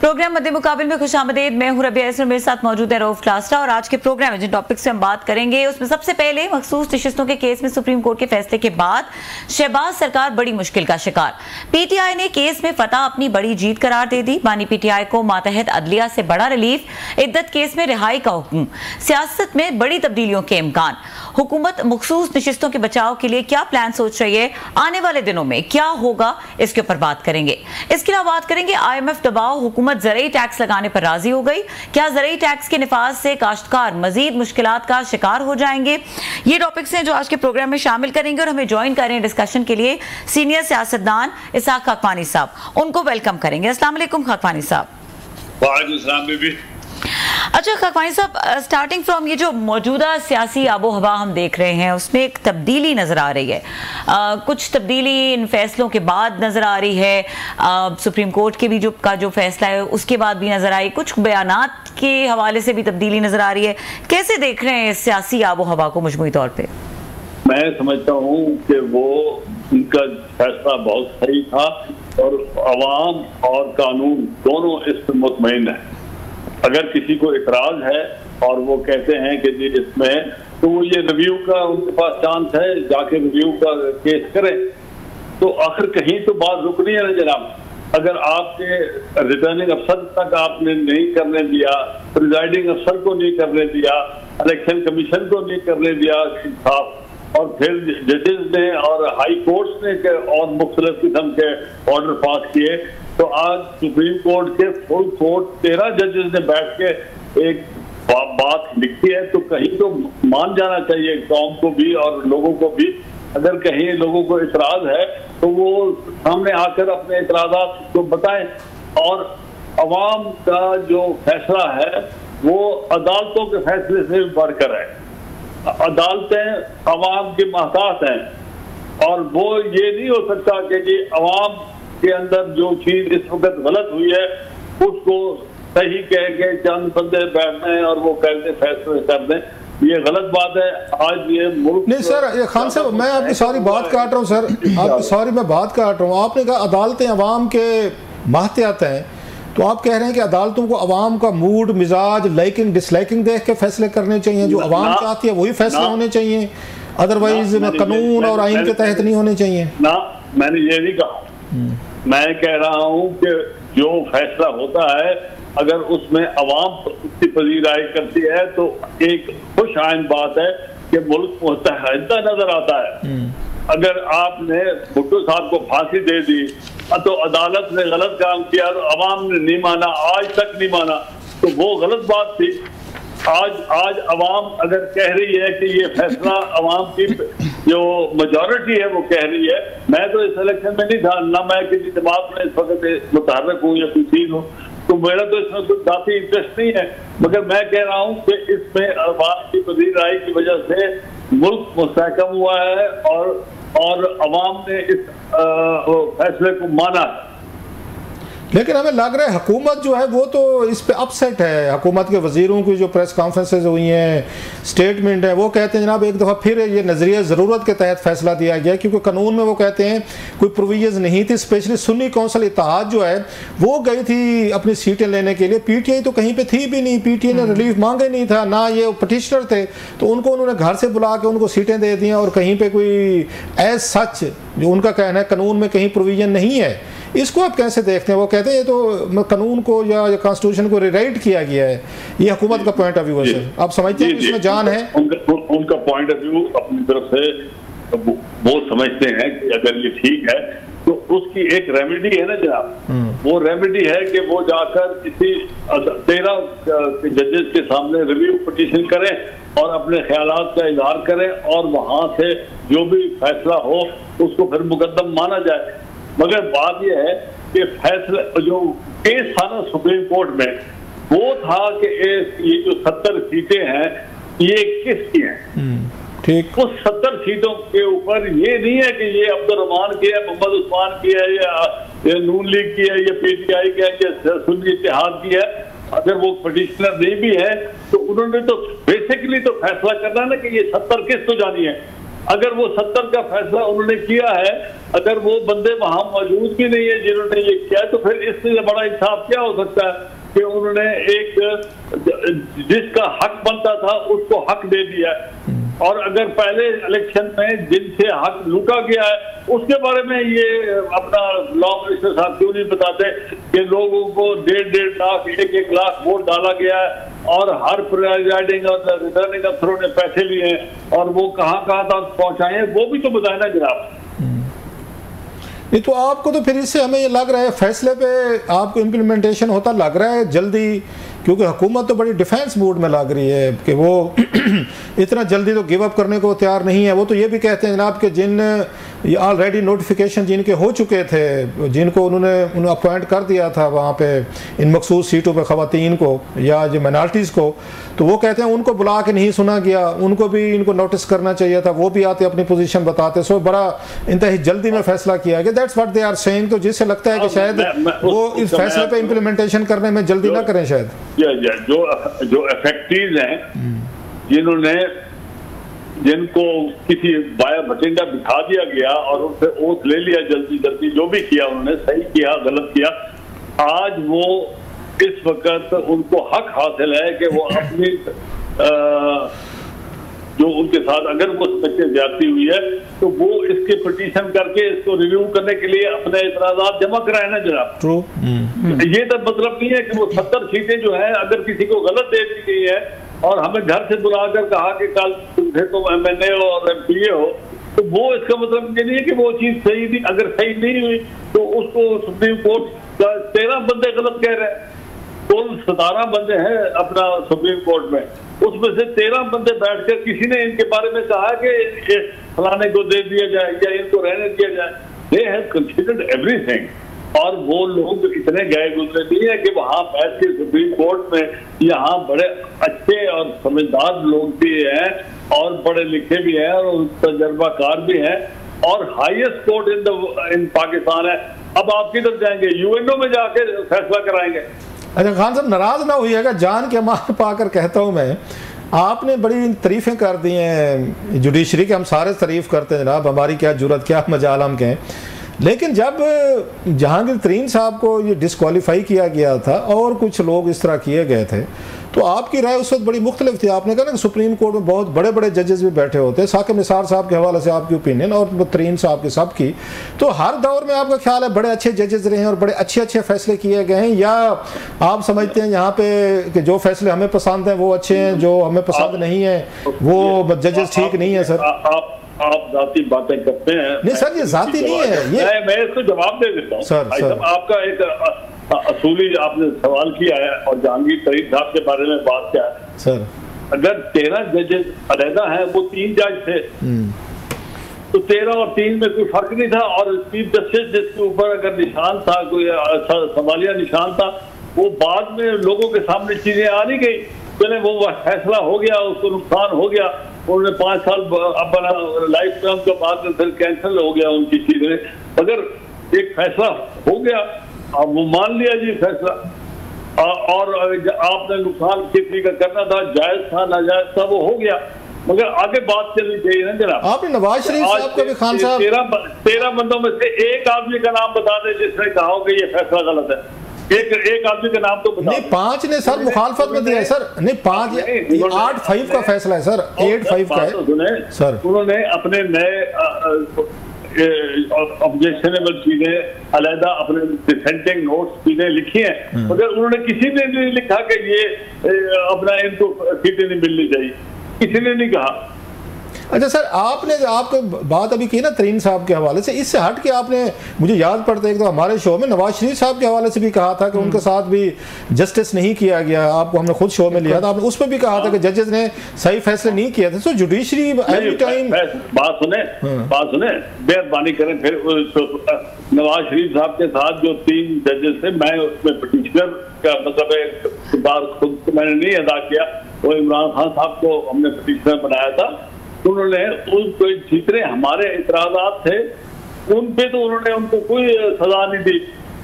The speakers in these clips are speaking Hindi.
प्रोग्राम मध्य मुकाबिल में खुशामदीद। मैं हूं रबिया इसमें, मेरे साथ मौजूद है रऊफ क्लास्टा और आज के प्रोग्राम में जिन टॉपिक से हम बात करेंगे उसमें सबसे पहले मखसूस नशिस्तों के केस में सुप्रीम कोर्ट के फैसले के बाद शहबाज सरकार बड़ी मुश्किल का शिकार। पीटीआई ने केस में फतह अपनी बड़ी जीत करार दे दी। बानी पीटीआई को मातहत अदलिया से बड़ा रिलीफ, इद्दत केस में रिहाई का हुक्म, सियासत में बड़ी तब्दीलियों के इम्कान। हुकूमत मखसूस नशिस्तों के बचाव के लिए क्या प्लान सोच रही है, आने वाले दिनों में क्या होगा, इसके ऊपर बात करेंगे। इसके अलावा बात करेंगे IMF दबाव, हुकूमत ज़रई टैक्स लगाने पर राजी हो गई, क्या ज़रई टैक्स के निफाज से काश्तकार मजीद मुश्किलात का शिकार हो जाएंगे। ये टॉपिक्स हैं जो आज के प्रोग्राम में शामिल करेंगे और हमें ज्वाइन कर रहे हैं डिस्कशन के लिए सीनियर सियासतदान इसाक खाकवानी साहब। उनको वेलकम करेंगे। अस्सलाम वालेकुम खाकवानी साहब। वालेकुम सलाम बीबी। अच्छा खाकवानी साहब, स्टार्टिंग फ्रॉम ये जो मौजूदा सियासी आबो हवा हम देख रहे हैं उसमें एक तब्दीली नज़र आ रही है। कुछ तब्दीली इन फैसलों के बाद नज़र आ रही है। सुप्रीम कोर्ट के भी जो फैसला है उसके बाद भी नज़र आई, कुछ बयानात के हवाले से भी तब्दीली नज़र आ रही है। कैसे देख रहे हैं सियासी आबो हवा को मजमूई तौर पर? मैं समझता हूँ कि वो उनका फैसला बहुत सही था और अवाम और कानून दोनों इस पर मुतमईन है। अगर किसी को इतराज है और वो कहते हैं कि जी इसमें, तो वो ये रिव्यू का उनके पास चांस है, जाके रिव्यू का केस करें। तो आखिर कहीं तो बात रुकनी है ना जनाब। अगर आपके रिटर्निंग अफसर तक आपने नहीं करने दिया, प्रिजाइडिंग अफसर को नहीं करने दिया, इलेक्शन कमीशन को नहीं करने दिया इंसाफ, और फिर जजेस ने और हाई कोर्ट्स ने और मुख्तलिफ किस्म के ऑर्डर पास किए, तो आज सुप्रीम कोर्ट के फुल कोर्ट 13 जजेस ने बैठ के एक बात लिखी है, तो कहीं तो मान जाना चाहिए कौम को भी और लोगों को भी। अगर कहीं लोगों को इतराज है तो वो सामने आकर अपने इतराजात को बताएं। और अवाम का जो फैसला है वो अदालतों के फैसले से भी बढ़कर है। अदालतें अवाम की महतात हैं और वो ये नहीं हो सकता कि जी अवाम के अंदर जो चीज इस वक्त गलत हुई है उसको सही कह के चंद बंदे बैठने और वो कहते फैसले कर दें। ये गलत बात है। आज ये मुल्क नहीं सर, ये खान साहब मैं आपकी सारी बात काट रहा हूँ सर, आपकी सारी मैं बात काट रहा हूँ। आपने कहा अदालतें अवाम के महतियात हैं, तो आप कह रहे हैं कि अदालतों को अवाम का मूड, मिजाज, लाइकिंग डिसलाइकिंग देख के फैसले करने चाहिए, जो अवाम चाहती है वही फैसला होने चाहिए, अदरवाइज कानून और आइन के तहत नहीं होने चाहिए। ना, मैंने ये नहीं कहा। मैं कह रहा हूँ कि जो फैसला होता है अगर उसमें अवाम उसकी पजीराई करती है तो एक खुश आइन बात है कि मुल्क मुत्तहदा नजर आता है। अगर आपने भुट्टो साहब को फांसी दे दी तो अदालत ने गलत काम किया और अवाम ने नहीं माना, आज तक नहीं माना, तो वो गलत बात थी। आज अवाम अगर कह रही है कि ये फैसला अवाम की जो मेजॉरिटी है वो कह रही है। मैं तो इस इलेक्शन में नहीं था, ना मैं किसी जमात में इस वक्त मुतहर्रिक हूँ या कोई चीज हूँ, तो मेरा तो इसमें कुछ काफी इंटरेस्ट नहीं है। मगर मैं कह रहा हूँ कि इसमें अवाम की पजीराई की वजह से मुल्क मुस्तहकम हुआ है और अवाम ने इस फैसले को माना है। लेकिन हमें लग रहा है हुकूमत जो है वो तो इस पे अपसेट है। हुकूमत के वजीरों की जो प्रेस कॉन्फ्रेंसेज हुई हैं, स्टेटमेंट है, वो कहते हैं जनाब एक दफ़ा फिर ये नज़रिया ज़रूरत के तहत फैसला दिया गया, क्योंकि कानून में वो कहते हैं कोई प्रोविजन नहीं थी। स्पेशली सुन्नी कौंसिल इत्तेहाद जो है वो गई थी अपनी सीटें लेने के लिए, PTI तो कहीं पर थी भी नहीं, PTI ने रिलीफ मांगा ही नहीं था, ना ये पटिशनर थे, तो उनको उन्होंने घर से बुला के उनको सीटें दे दी और कहीं पर कोई एज सच जो उनका कहना है कानून में कहीं प्रोविजन नहीं है। इसको आप कैसे देखते हैं? वो कहते हैं ये तो कानून को या कॉन्स्टिट्यूशन को रिराइट किया गया है, ये हुकूमत का पॉइंट ऑफ व्यू है सर। आप समझते हैं इसमें जान है? उनका पॉइंट ऑफ व्यू अपनी तरफ से वो समझते हैं कि अगर ये ठीक है तो उसकी एक रेमेडी है ना जनाब। वो रेमेडी है कि वो जाकर किसी 13 जजेस के सामने रिव्यू पिटीशन करें और अपने ख्यालात का इजहार करें और वहां से जो भी फैसला हो उसको फिर मुकद्दम माना जाए। मगर बात यह है कि फैसला जो केस था ना सुप्रीम कोर्ट में, वो था कि ये जो 70 सीटें हैं ये किसकी हैं? ठीक, उस 70 सीटों के ऊपर ये नहीं है कि ये अब्दुर्रहमान की है, मोहम्मद उस्मान की है, या नून लीग की है, या PTI की है, या सुन्नी इत्तेहाद की है। अगर वो पटिशनर नहीं भी है तो उन्होंने तो बेसिकली तो फैसला करना ना कि ये 70 किस तो जानी है। अगर वो 70 का फैसला उन्होंने किया है, अगर वो बंदे वहां मौजूद भी नहीं है जिन्होंने ये किया, तो फिर इससे बड़ा इंसाफ क्या हो सकता है कि उन्होंने एक जिसका हक बनता था उसको हक दे दिया। और अगर पहले इलेक्शन में जिनसे हक लूटा गया है उसके बारे में ये अपना लॉ मिनिस्टर साहब क्यों नहीं बताते कि लोगों को 1.5 लाख 1 लाख वोट डाला गया है और हर प्रिजाइडिंग और रिटर्निंग अफसरों ने पैसे लिए हैं और वो कहाँ तक पहुंचाए हैं, वो भी तो बताए ना जनाब। नहीं तो आपको तो फिर इससे हमें ये लग रहा है फैसले पे आपको इम्प्लीमेंटेशन होता लग रहा है जल्दी, क्योंकि हुकूमत तो बड़ी डिफेंस मूड में लग रही है कि वो इतना जल्दी तो गिव अप करने को तैयार नहीं है। वो तो ये भी कहते हैं जनाब कि जिन ऑलरेडी नोटिफिकेशन जिनके हो चुके थे, जिनको उन्होंने अपॉइंट कर दिया था वहाँ पे इन मखसूस सीटों पे ख़वातीन को या जो माइनॉरिटीज़ को, तो वो कहते हैं उनको बुला के नहीं सुना गया, उनको भी इनको नोटिस करना चाहिए था, वो भी आते अपनी पोजीशन बताते। सो बड़ा इंतहाई जल्दी में फैसला किया गया। That's what they are saying. तो जिससे लगता है कि शायद वो इस फैसले पे इम्प्लीमेंटेशन करने में जल्दी ना करें शायद। जो इफेक्टिव हैं जिनको किसी बाया भटिंडा बिठा दिया गया और उनसे ओथ ले लिया जल्दी जल्दी, जो भी किया उन्होंने, सही किया गलत किया, आज वो इस वक्त उनको हक हासिल है कि वो अपनी जो उनके साथ अगर वो समझते ज्यादती हुई है तो वो इसके पिटीशन करके इसको रिव्यू करने के लिए अपने इतराजात जमा कराए ना जनाब। ट्रू। ये तो मतलब नहीं है कि वो 70 सीटें जो है अगर किसी को गलत दे दी गई है और हमें घर से बुलाकर कहा कि कल तुम MNA हो और MPA हो, तो वो इसका मतलब ये नहीं है कि वो चीज सही थी। अगर सही नहीं हुई तो उसको सुप्रीम कोर्ट 13 बंदे गलत कह रहे हैं। कुल 17 बंदे हैं अपना सुप्रीम कोर्ट में, उसमें से 13 बंदे बैठकर किसी ने इनके बारे में कहा कि फलाने को दे दिया जाए या इनको रहने दिया जाए। They have considered everything. और वो लोग इतने गए गुजरे नहीं है कि वहां बैठ के सुप्रीम कोर्ट में, यहाँ बड़े अच्छे और समझदार लोग भी हैं और पढ़े लिखे भी हैं और तजर्बाकार भी हैं और हाईएस्ट कोर्ट इन पाकिस्तान है। अब आप किधर जाएंगे? UNO में जाके फैसला कराएंगे। अच्छा खान साहब, नाराज ना होइएगा, जान के मार पाकर कहता हूँ मैं, आपने बड़ी तारीफ़ें कर दी हैं जुडिशरी की, हम सारे तारीफ़ करते हैं जनाब, हमारी क्या जुर्रत, क्या मजाल हम कहें। लेकिन जब जहांगीर तरीन साहब को ये डिस्क्वालीफाई किया गया था और कुछ लोग इस तरह किए गए थे, तो आपकी राय उस वक्त बड़ी मुख्तलिफ थी। आपने कहा ना कि सुप्रीम कोर्ट में बहुत बड़े बड़े जजेस भी बैठे होते हैं, साकिब निसार साहब के हवाले से आपकी ओपिनियन और तरीन साहब की सबकी, तो हर दौर में आपका ख्याल है बड़े अच्छे जजेस रहे हैं और बड़े अच्छे अच्छे फैसले किए गए हैं, या आप समझते हैं यहाँ पे कि जो फैसले हमें पसंद हैं वो अच्छे हैं, जो हमें पसंद नहीं है वो जजेस ठीक नहीं है? सर आप जाती बातें करते हैं। नहीं सर, ये जाती नहीं है, ये मैं इसको जवाब दे देता हूँ। सर आपका एक असूली आपने सवाल किया है और जहांगीर तरीन साहब के बारे में बात किया है। सर अगर 13 जजेस अलहदा हैं, वो 3 जज थे, तो 13 और 3 में कोई फर्क नहीं था। और चीफ जस्टिस जिसके ऊपर अगर निशान था, कोई सवालिया निशान था, वो बाद में लोगों के सामने चीजें आ नहीं गई। चले वो फैसला हो गया, उसको नुकसान हो गया, उन्होंने 5 साल अपना लाइफ टर्म के बाद में फिर कैंसिल हो गया उनकी चीजें। अगर एक फैसला हो गया, अब वो मान लिया जी फैसला, और आपने नुकसान कितनी का करना था, जायज था नाजायज था, वो हो गया, मगर आगे बात चलनी चाहिए ना जनाब। आपने नवाज शरीफ साहब को भी खान साहब 13 बंदों में से एक आदमी का नाम बता दे जिसने कहा हो कि ये फैसला गलत है। एक आदमी का नाम तो बता। नहीं, 5 ने सर मुखालफत में दिया है सर। नहीं 5 8-5 का फैसला है सर, 8-5 का है सर। उन्होंने अपने नए ऑब्जेक्शनेबल चीजें अलहदा अपने डिसेंटिंग नोट्स चीजें लिखी हैं, मगर उन्होंने किसी ने नहीं लिखा कि ये अपना इनको सीटें नहीं मिलनी चाहिए, किसी ने नहीं कहा। अच्छा सर, आपने आपको बात अभी की ना तरीन साहब के हवाले से, इससे हट के आपने, मुझे याद पड़ता है एक तो हमारे शो में नवाज शरीफ साहब के हवाले से भी कहा था कि उनके साथ भी जस्टिस नहीं किया गया। आपको हमने खुद शो में लिया था, आपने उसमें भी कहा था कि जजेस ने सही फैसले नहीं किए थे। सो जुडिशरी एवरी टाइम बात सुने बेअदबानी करें। फिर नवाज शरीफ साहब के साथ जो 3 जजेस थे, मैं उसमें पिटिशनर का मतलब एक बार खुद मैंने नहीं अदा किया, वो इमरान खान साहब को हमने पिटिशनर बनाया था। उन्होंने उनको जितने हमारे इतराजात थे उन पे तो उन्होंने उनको कोई सजा नहीं दी।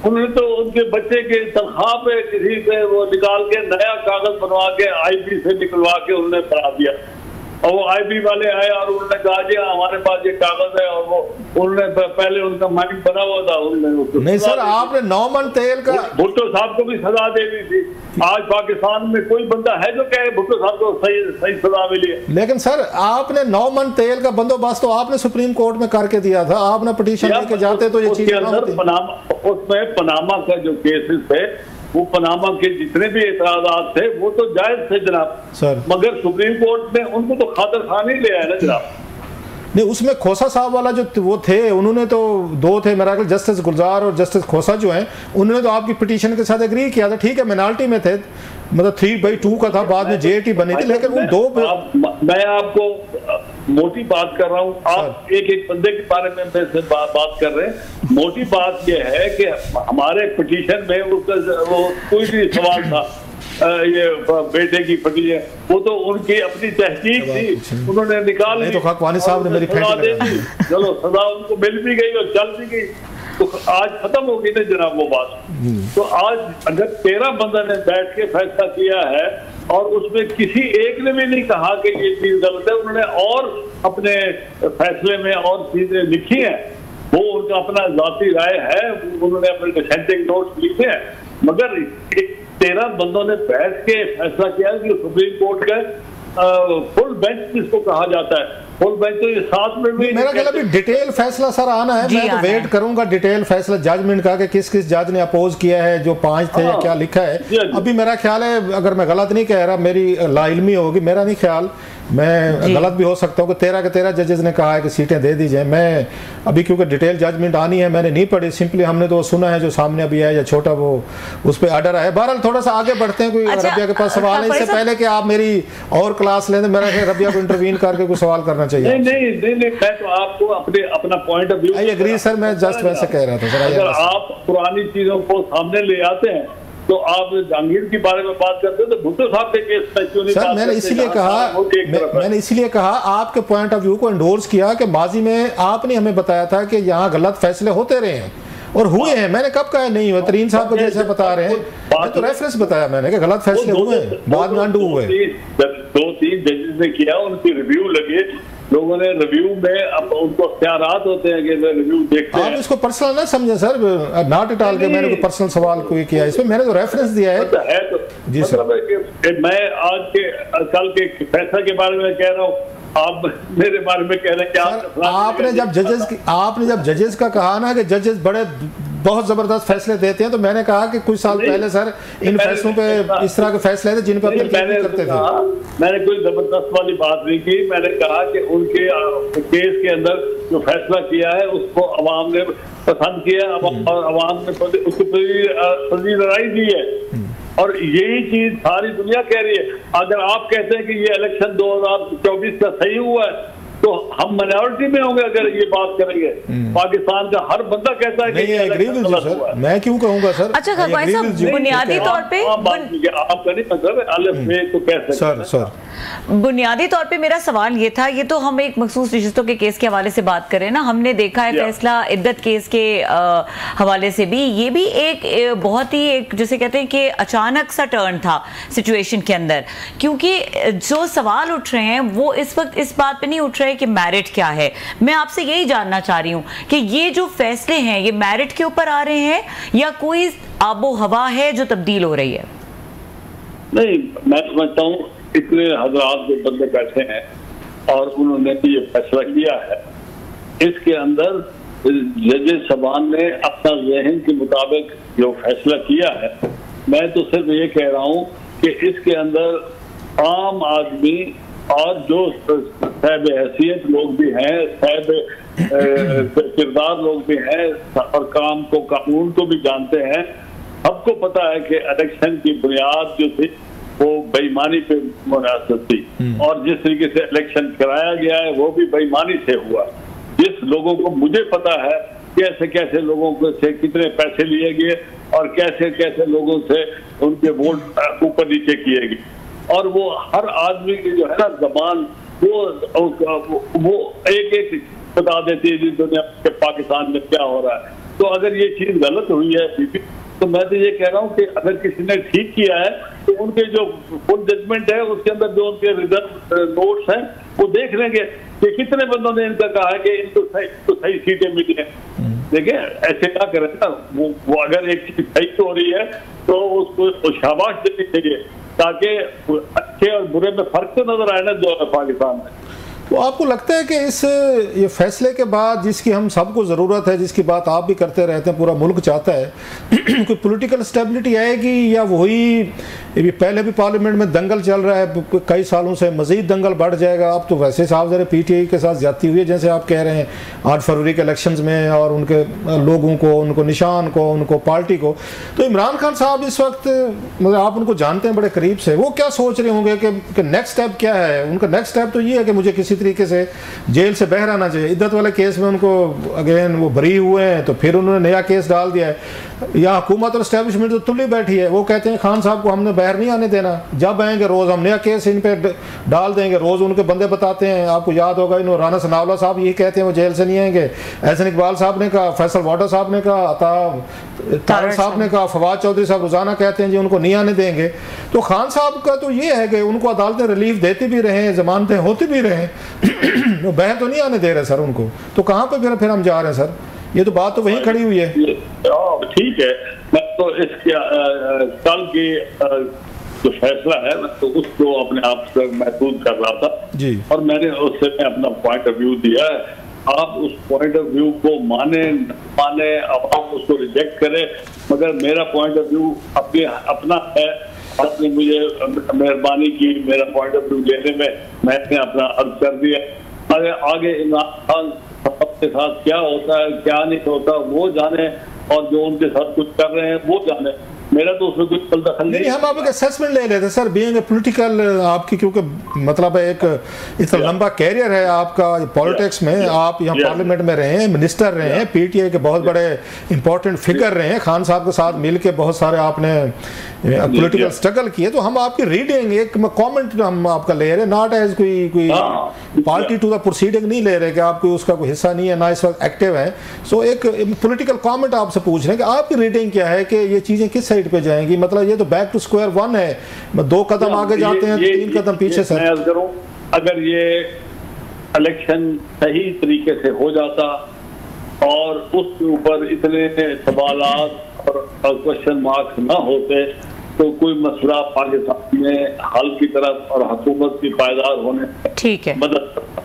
उन्होंने तो उनके बच्चे के तनख्वाह पे किसी पे वो निकाल के नया कागज बनवा के IB से निकलवा के उन्होंने करा दिया। और वो IB वाले आए और उन्होंने कहा जी हमारे पास ये कागज है, और वो उन्होंने पहले उनका माइंड बना हुआ था, उन्होंने नहीं सर, आपने 9 मन तेल का भुट्टो साहब को भी सजा दे दी थी। आज पाकिस्तान में कोई बंदा है जो कहे भुट्टो साहब को सही सजा मिली है? लेकिन सर आपने 9 मन तेल का बंदोबस्त तो आपने सुप्रीम कोर्ट में करके दिया था, आपने पिटीशन लेके जाते तो ये चीज उसमें पनामा का जो केसेस थे, वो पनामा के जितने भी एतराजात थे वो तो जायज थे जनाब सर, मगर सुप्रीम कोर्ट ने उनको तो खातर खाने ले आया ना जनाब। नहीं, उसमें खोसा साहब वाला जो वो थे, उन्होंने तो 2 थे मेरा ख्याल, जस्टिस गुलजार और जस्टिस खोसा जो हैं, उन्होंने तो आपकी पिटीशन के साथ एग्री किया था। ठीक है, मिनॉरिटी में थे, मतलब 3/2 का था, बाद में JAT बनी थी, लेकिन उन 2 मैं आपको मोटी बात कर रहा हूँ, आप एक बंदे के बारे में बात कर रहे हैं। मोटी बात यह है कि हमारे पिटीशन में उसका वो कोई भी सवाल था, ये बेटे की फटी है, वो तो उनकी अपनी तहकीक थी, उन्होंने निकाल ली, तो खाकवानी साहब ने मेरी सजा दे दी, चलो सजा उनको मिल भी गई और चल भी गई, तो आज खत्म हो गई ना जनाब वो बात। तो आज अगर 13 बंदा ने बैठ के फैसला किया है और उसमें किसी एक ने भी नहीं कहा कि ये चीज गलत है, उन्होंने और अपने फैसले में और चीजें लिखी हैं, वो उनका अपना जाती राय है, उन्होंने अपने डिसेंटिंग नोट्स लिखे हैं, मगर 13 बंदों ने बैठ के फैसला किया कि सुप्रीम कोर्ट का फुल बेंच जिसको कहा जाता है, फुल बेंच तो ये 7 मिनट में मेरा ख्याल अभी डिटेल फैसला सर आना है, मैं तो वेट करूंगा डिटेल फैसला जजमेंट का कि किस किस जज ने अपोज किया है, जो 5 थे या क्या लिखा है। अभी मेरा ख्याल है, अगर मैं गलत नहीं कह रहा, मेरी लाइल्मी होगी, मेरा नहीं ख्याल, मैं गलत भी हो सकता हूँ कि 13 के 13 जजेस ने कहा है कि सीटें दे दी जाए। मैं अभी क्योंकि डिटेल जजमेंट आनी है, मैंने नहीं पढ़ी, सिंपली हमने तो सुना है जो सामने अभी है, या छोटा वो उस पर ऑर्डर है। बहरहाल थोड़ा सा आगे बढ़ते हैं, कोई रबिया के पास सवाल है? इससे पहले कि आप मेरी और क्लास लें, मेरा रबिया को इंटरवीन करके कोई सवाल करना चाहिए। नहीं, मैं तो आपको अपना point of view I agree sir, मैं जस्ट वैसे कह रहा था सर। अगर आप पुरानी चीजों को सामने ले आते हैं तो आप जहांगीर के बारे में बात करते हैं, तो भुट्टो साहब के केस में क्यों नहीं? सर मैंने इसीलिए कहा आपके पॉइंट ऑफ व्यू को एंडोर्स किया कि माजी में आपने हमें बताया था कि यहाँ गलत फैसले होते रहे हैं और हुए हैं। मैंने कब कहा नहीं हुआ? तरीन साहब को जैसे बता रहे हैं, मैं तो रेफरेंस बताया मैंने कि गलत फैसले हुए हैं, बाद में अंडू हुए। 2-3 जजेस ने किया, उनकी रिव्यू लगे, लोगों ने रिव्यू में अब उनको अख्तियारात होते हैं कि रिव्यू देखते हैं। आप इसको पर्सनल ना समझे सर, नॉट एट ऑल के मैंने कोई पर्सनल सवाल कोई किया, इसमें मैंने तो रेफरेंस दिया है। तो जी सर, मैं आज के कल के फैसला के बारे में कह रहा हूँ, आप मेरे बारे में कह रहे हैं कि आपने जब जजेस का कहा ना कि जजेस बड़े बहुत जबरदस्त फैसले देते हैं, तो मैंने कहा कि कुछ साल पहले सर इन फैसलों पे इस तरह के फैसले थे जिन पर करते थे। मैंने कोई जबरदस्त वाली बात नहीं की, मैंने कहा कि उनके केस के अंदर जो फैसला किया है उसको अवाम ने पसंद किया और अवाम ने उसको पजीराई दी है, और यही चीज सारी दुनिया कह रही है। अगर आप कहते हैं कि ये इलेक्शन 2024 का सही हुआ है तो हम माइनॉरिटी में होंगे अगर ये बात करेंगे। पाकिस्तान का हर बंदा कहता है कि सर, मैं क्यों कहूंगा सर? अच्छा खाकवानी साहब, बुनियादी तौर पे आपका नहीं मतलब तो कह सकते सर बुनियादी तौर पे मेरा सवाल ये था, ये तो हम एक मखसूस रिश्तों के केस के हवाले से बात करें ना, हमने देखा है फैसला इद्दत केस के हवाले से भी, ये भी एक बहुत ही एक जैसे कहते हैं कि अचानक सा टर्न था सिचुएशन के अंदर, क्योंकि जो सवाल उठ रहे हैं वो इस वक्त इस बात पे नहीं उठ रहे कि मेरिट क्या है। मैं आपसे यही जानना चाह रही हूँ कि ये जो फैसले हैं ये मेरिट के ऊपर आ रहे हैं या कोई आबो हवा है जो तब्दील हो रही है? नहीं, मैं समझता हूँ इतने हज़रात जो बंदे बैठे हैं और उन्होंने ये फैसला किया है, इसके अंदर जजेस सबान ने अपना ज़हन के मुताबिक जो फैसला किया है, मैं तो सिर्फ ये कह रहा हूँ कि इसके अंदर आम आदमी और जो साहिब हैसियत लोग भी हैं, साहिब किरदार लोग भी हैं और काम को कानून को भी जानते हैं, सबको पता है कि इलेक्शन की बुनियाद जो थी वो बेईमानी पे मुनासिब थी और जिस तरीके से इलेक्शन कराया गया है वो भी बेईमानी से हुआ। जिस लोगों को मुझे पता है कैसे कैसे लोगों को से कितने पैसे लिए गए और कैसे कैसे लोगों से उनके वोट ऊपर नीचे किए गए, और वो हर आदमी की जो है ना जबान वो एक एक बता देती है दुनिया के पाकिस्तान में क्या हो रहा है। तो अगर ये चीज गलत हुई है तो मैं तो ये कह रहा हूँ कि अगर किसी ने ठीक किया है तो उनके जो फुल जजमेंट है उसके अंदर जो उनके रिजल्ट नोट्स हैं वो देख लेंगे कि कितने बंदों ने इनका कहा है कि इनको सही सीटें मिली हैं। देखिए ऐसे क्या करें ना, वो अगर एक चीज सही हो रही है तो उसको शाबाश देनी चाहिए, ताकि अच्छे और बुरे में फर्क तो नजर आए ना जो पाकिस्तान में। तो आपको लगता है कि इस ये फैसले के बाद जिसकी हम सबको ज़रूरत है, जिसकी बात आप भी करते रहते हैं, पूरा मुल्क चाहता है, कोई पॉलिटिकल स्टेबिलिटी आएगी या वही पहले भी पार्लियामेंट में दंगल चल रहा है कई सालों से, मजीद दंगल बढ़ जाएगा? अब तो वैसे साहब ज़रा PTI के साथ ज्यादती हुई है जैसे आप कह रहे हैं 8 फरवरी के इलेक्शंस में, और उनके लोगों को, उनको निशान को, उनको पार्टी को। तो इमरान खान साहब इस वक्त, मतलब आप उनको जानते हैं बड़े करीब से, वो क्या सोच रहे होंगे कि नेक्स्ट स्टेप क्या है उनका? नेक्स्ट स्टेप तो ये है कि मुझे किसी तरीके से जेल से बाहर आना चाहिए। इद्दत वाले केस में उनको अगेन वो बरी हुए हैं, तो फिर उन्होंने नया केस डाल दिया है। या हुकूमत और एस्टेब्लिशमेंट तो तुल्ली बैठी है, वो कहते हैं खान साहब को हमने बाहर नहीं आने देना, जब आएंगे रोज हम नया केस इन पे डाल देंगे। रोज उनके बंदे बताते हैं, आपको याद होगा इन राना सनाउल्लाह साहब यही कहते हैं वो जेल से नहीं आएंगे, एहसन इकबाल साहब ने कहा, फैसल वाटर साहब ने कहा, तारक साहब ने कहा, फवाद चौधरी साहब रोजाना कहते हैं जी उनको नहीं आने देंगे। तो खान साहब का तो ये है कि उनको अदालतें रिलीफ देती भी रहे, जमानतें होती भी रहे, बाहर तो नहीं आने दे रहे सर उनको। तो कहाँ पे फिर हम जा रहे हैं सर? ये तो बात तो वहीं खड़ी हुई है। ठीक है, मैं तो इसके कल की जो फैसला है मैं तो उसको अपने आप से महसूस कर रहा था जी, और मैंने उससे अपना पॉइंट ऑफ व्यू दिया है। आप उस पॉइंट ऑफ व्यू को माने न माने, अब आप उसको रिजेक्ट करें, मगर मेरा पॉइंट ऑफ व्यू अपना है। आपने मुझे मेहरबानी की मेरा पॉइंट ऑफ व्यू लेने में, मैंने अपना अर्ज कर दिया। अरे आगे इमरान खान के साथ क्या होता है क्या नहीं होता वो जाने, और जो उनके साथ कुछ कर रहे हैं वो जाने, मेरा तो उसमें कुछ दखल नहीं। हम आपका असेसमेंट ले लेते सर, बीइंग ए पॉलिटिकल आपकी, क्योंकि मतलब एक इतना लंबा कैरियर है आपका पॉलिटिक्स में, आप यहाँ पार्लियामेंट में रहे हैं, मिनिस्टर रहे हैं, PTI के बहुत बड़े इंपॉर्टेंट फिगर रहे हैं, खान साहब के साथ मिलके बहुत सारे आपने पॉलिटिकल स्ट्रगल किए। तो हम आपकी रीडिंग एक कमेंट हम आपका ले रहे हैं, नॉट एज कोई पार्टी टू द प्रोसीडिंग नहीं ले रहे कि आप कोई उसका कोई हिस्सा नहीं है ना इस वक्त एक्टिव है। सो एक पॉलिटिकल कमेंट आपसे पूछ रहे हैं कि आपकी रीडिंग क्या है कि ये चीजें किस साइड पे जाएंगी? मतलब ये तो बैक टू स्क्वायर वन है, 2 कदम आगे जाते हैं 3 कदम पीछे सर। मैं अर्ज करूं, अगर ये इलेक्शन सही तरीके से हो जाता और उसके ऊपर इतने सवालात और क्वेश्चन मार्क्स ना होते तो कोई मसला पाकिस्तान में हल की तरफ और हुकूमत की पायदार होने ठीक है मदद करता।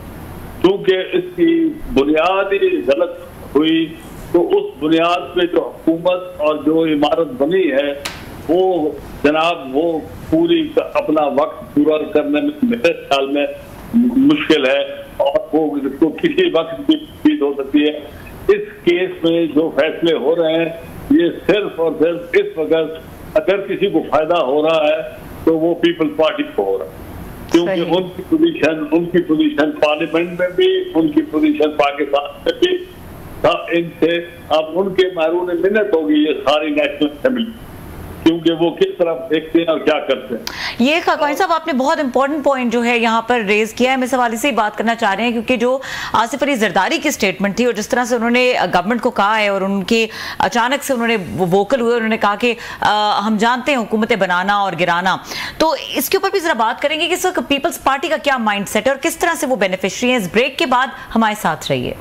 क्योंकि इसकी बुनियाद ही गलत हुई, तो उस बुनियाद पे जो हुकूमत और जो इमारत बनी है वो जनाब वो पूरी अपना वक्त पूरा करने में मेरे ख्याल में मुश्किल है, और वो तो किसी वक्त भी उम्मीद हो सकती है। इस केस में जो फैसले हो रहे हैं ये सिर्फ और सिर्फ इस वक्त अगर किसी को फायदा हो रहा है तो वो पीपल्स पार्टी को हो रहा है, क्योंकि उनकी पोजीशन पार्लियामेंट में भी, उनकी पोजीशन पाकिस्तान में भी, इनसे अब उनके मारून मिन्नत होगी ये सारी नेशनल असेंबली, क्योंकि वो किस तरफ देखते हैं और क्या करते हैं। ये खाकवानी साहब आपने बहुत इंपॉर्टेंट पॉइंट जो है यहाँ पर रेज किया है, मैं इस हवाले से ही बात करना चाह रहे हैं, क्योंकि जो आसिफ अली जरदारी की स्टेटमेंट थी और जिस तरह से उन्होंने गवर्नमेंट को कहा है और उनके अचानक से उन्होंने वोकल हुए, उन्होंने कहा कि हम जानते हैं हुकूमतें बनाना और गिराना, तो इसके ऊपर भी जरा बात करेंगे कि इस वक्त पीपल्स पार्टी का क्या माइंड सेट है और किस तरह से वो बेनिफिशियरी है। इस ब्रेक के बाद हमारे साथ रहिए।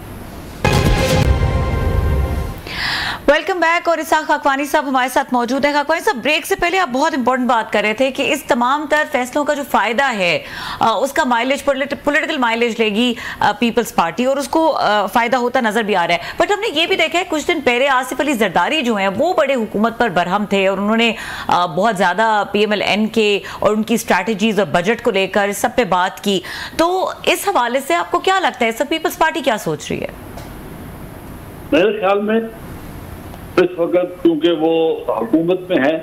Welcome back. और इसाक खाकवानी साहब हमारे साथ मौजूद है। खाकवानी साहब, ब्रेक से पहले आप बहुत इंपॉर्टेंट बात कर रहे थे कि इस तमाम तर फैसलों का जो फायदा है उसका माइलेज पॉलिटिकल माइलेज लेगी पीपल्स पार्टी और उसको फायदा होता नजर भी आ रहा है। बट हमने ये भी देखा है कुछ दिन पहले आसिफ अली जरदारी जो हैं वो बड़े हुकूमत पर बरहम थे और उन्होंने बहुत ज्यादा PMLN के और उनकी स्ट्रैटेजीज और बजट को लेकर इस सब पे बात की। तो इस हवाले से आपको क्या लगता है, सब पीपल्स पार्टी क्या सोच रही है? मेरे ख्याल में इस वक्त क्योंकि वो हुकूमत में है,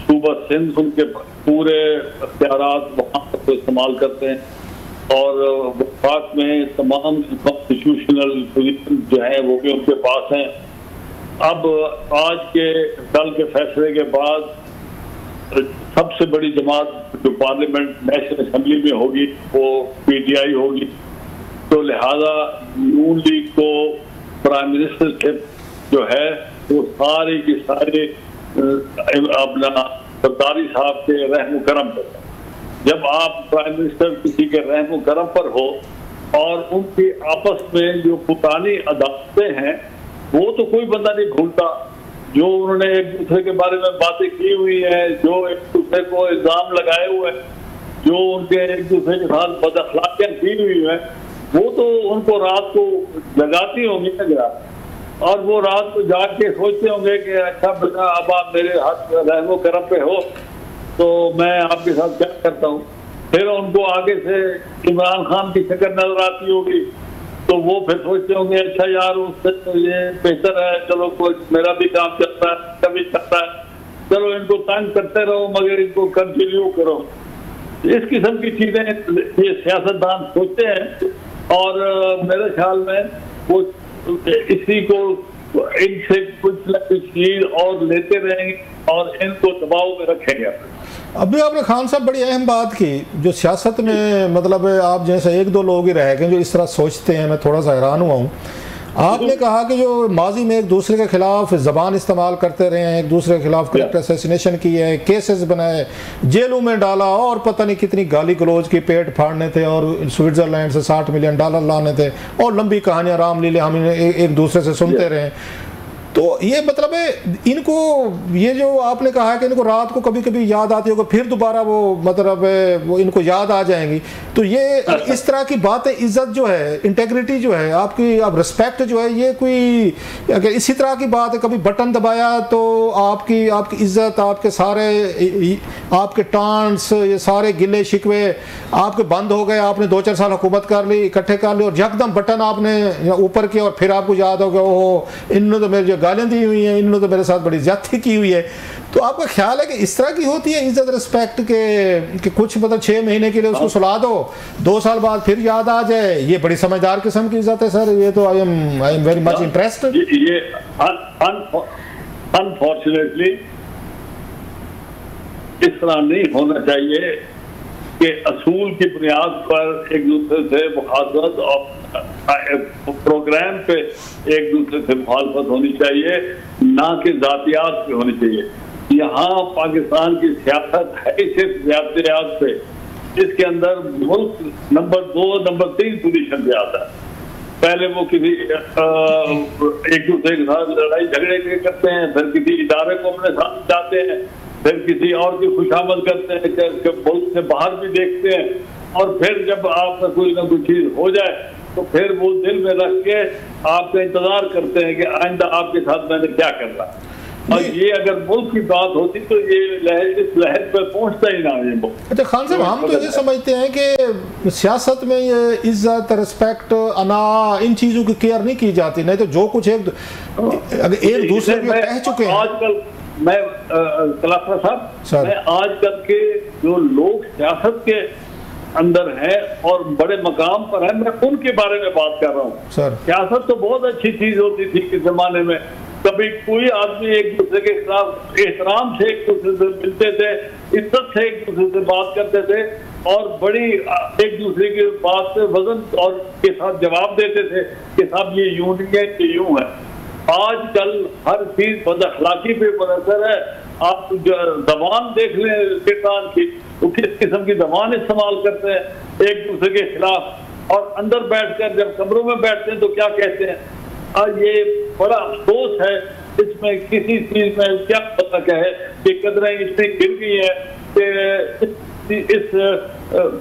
सूबा सिंध उनके पूरे अख्तियारात वहाँ पर इस्तेमाल करते हैं और वफाक में तमाम कॉन्स्टिट्यूशनल पोजीशन जो है वो भी उनके पास हैं। अब आज के कल के फैसले के बाद सबसे बड़ी जमात जो पार्लियामेंट नेशनल असेंबली में होगी वो PTI होगी, तो लिहाजा नून लीग को प्राइम मिनिस्टरशिप जो है वो सारे की सारे अपना सरदारी साहब के रहम करम पर। जब आप प्राइम मिनिस्टर किसी के रहम करम पर हो और उनकी आपस में जो पुरानी अदालतें हैं वो तो कोई बंदा नहीं भूलता। जो उन्होंने एक दूसरे के बारे में बातें की हुई हैं, जो एक दूसरे को इल्जाम लगाए हुए हैं, जो उनके एक दूसरे के साथ बदअखलाकियां की हुई है, वो तो उनको रात को जगाती होंगी ना जरा, और वो रात को जाग के सोचते होंगे कि अच्छा बेटा अब आप मेरे हाथ रहमो करम पे हो तो मैं आपके साथ क्या करता हूँ। फिर उनको आगे से इमरान खान की शक्ल नजर आती होगी तो वो फिर सोचते होंगे अच्छा यार उससे तो ये बेहतर है, चलो कोई मेरा भी काम चलता है, कभी चलता है, चलो इनको तंग करते रहो मगर इनको कंटिन्यू करो। इस किस्म की चीजें ये सियासतदान सोचते हैं और मेरे ख्याल में वो इसी को इनसे कुछ न कुछ चीज और लेते रहेंगे और इनको दबाव में रखेंगे। अभी आपने खान साहब बड़ी अहम बात की जो सियासत में मतलब आप जैसे एक दो लोग ही रह गए जो इस तरह सोचते हैं, मैं थोड़ा सा हैरान हुआ हूँ। आपने कहा कि जो माजी में एक दूसरे के खिलाफ जबान इस्तेमाल करते रहे हैं, एक दूसरे के खिलाफ करेक्ट असैसिनेशन किए हैं, केसेस बनाए, जेलों में डाला और पता नहीं कितनी गाली गलौज की पेट फाड़ने थे और स्विट्जरलैंड से $60 मिलियन लाने थे और लंबी कहानियां रामलीला हम एक दूसरे से सुनते रहे। तो ये मतलब है इनको ये जो आपने कहा है कि इनको रात को कभी कभी याद आती होगी फिर दोबारा वो मतलब वो इनको याद आ जाएंगी, तो ये इस तरह की बात है, इज्जत जो है, इंटेग्रिटी जो है आपकी, आप रिस्पेक्ट जो है, ये कोई अगर इसी तरह की बात है कभी बटन दबाया तो आपकी इज्जत, आपके सारे आपके टांस, ये सारे गिले शिकवे आपके बंद हो गए, आपने 2-4 साल हुकूमत कर ली, इकट्ठे कर ली और यकदम बटन आपने ऊपर किया और फिर आपको याद हो गया ओहो इन्होंने तो मेरे गालियां दी हुई हैं, इन्होंने तो मेरे साथ बड़ी ज्यादती की हुई है। तो आपका ख्याल है कि इस तरह की होती है इज्जत रिस्पेक्ट के कुछ मतलब 6 महीने के लिए उसको सुला दो, 2 साल बाद फिर याद आ जाए, ये बड़ी समझदार किस्म की इज्जत है सर। ये तो I am very much interested. ये अनफॉर्चुनेटली इस तरह नहीं होना चाहिए कि असूल की बुनियाद पर एक दूसरे से मुखालफत और प्रोग्राम पे एक दूसरे से मुखालफत होनी चाहिए, ना कि जातियात पे होनी चाहिए। यहाँ पाकिस्तान की सियासत है सिर्फ जातियात पे, इसके अंदर मुल्क नंबर 2 नंबर 3 पोजीशन पे आता है। पहले वो किसी एक दूसरे के साथ लड़ाई झगड़े करते हैं, फिर किसी इदारे को अपने साथ जाते हैं, फिर किसी और की खुशामद करते हैं, मुल्क से बाहर भी देखते हैं, और फिर जब आपका कोई ना कोई चीज हो जाए तो फिर वो दिल में रख के आपका इंतजार करते हैं कि आइंदा आपके साथ मैंने क्या करना। और ये अगर मुल्क की बात होती तो ये इस लहर पर पहुंचता ही ना ये। अच्छा खान साहब, हम तो ये समझते हैं कि सियासत में ये इज्जत, रिस्पेक्ट, अना, इन चीजों की केयर नहीं की जाती, नहीं तो जो कुछ एक दूसरे को कह चुके हैं। आजकल मैं कलाफा साहब, मैं आजकल के जो लोग सियासत के अंदर है और बड़े मकाम पर है, मैं उनके बारे में बात कर रहा हूँ। सियासत तो बहुत अच्छी चीज होती थी कि जमाने में, कभी कोई आदमी एक दूसरे के खिलाफ एहतराम से एक दूसरे से मिलते थे, इज्जत से एक दूसरे से बात करते थे और बड़ी एक दूसरे की बात से वजन और के साथ जवाब देते थे कि साहब ये यूं नहीं है कि यूं है। आजकल हर चीज बदअखलाकी पे मुनहसर है। आप जबान देख लें किसान की, वो किस किस्म की जबान इस्तेमाल करते हैं एक दूसरे के खिलाफ, और अंदर बैठकर जब कमरों में बैठते हैं तो क्या कहते हैं। और ये बड़ा अफसोस है, इसमें किसी चीज में क्या पता क्या है कि कदरें इतनी गिर गई है कि इस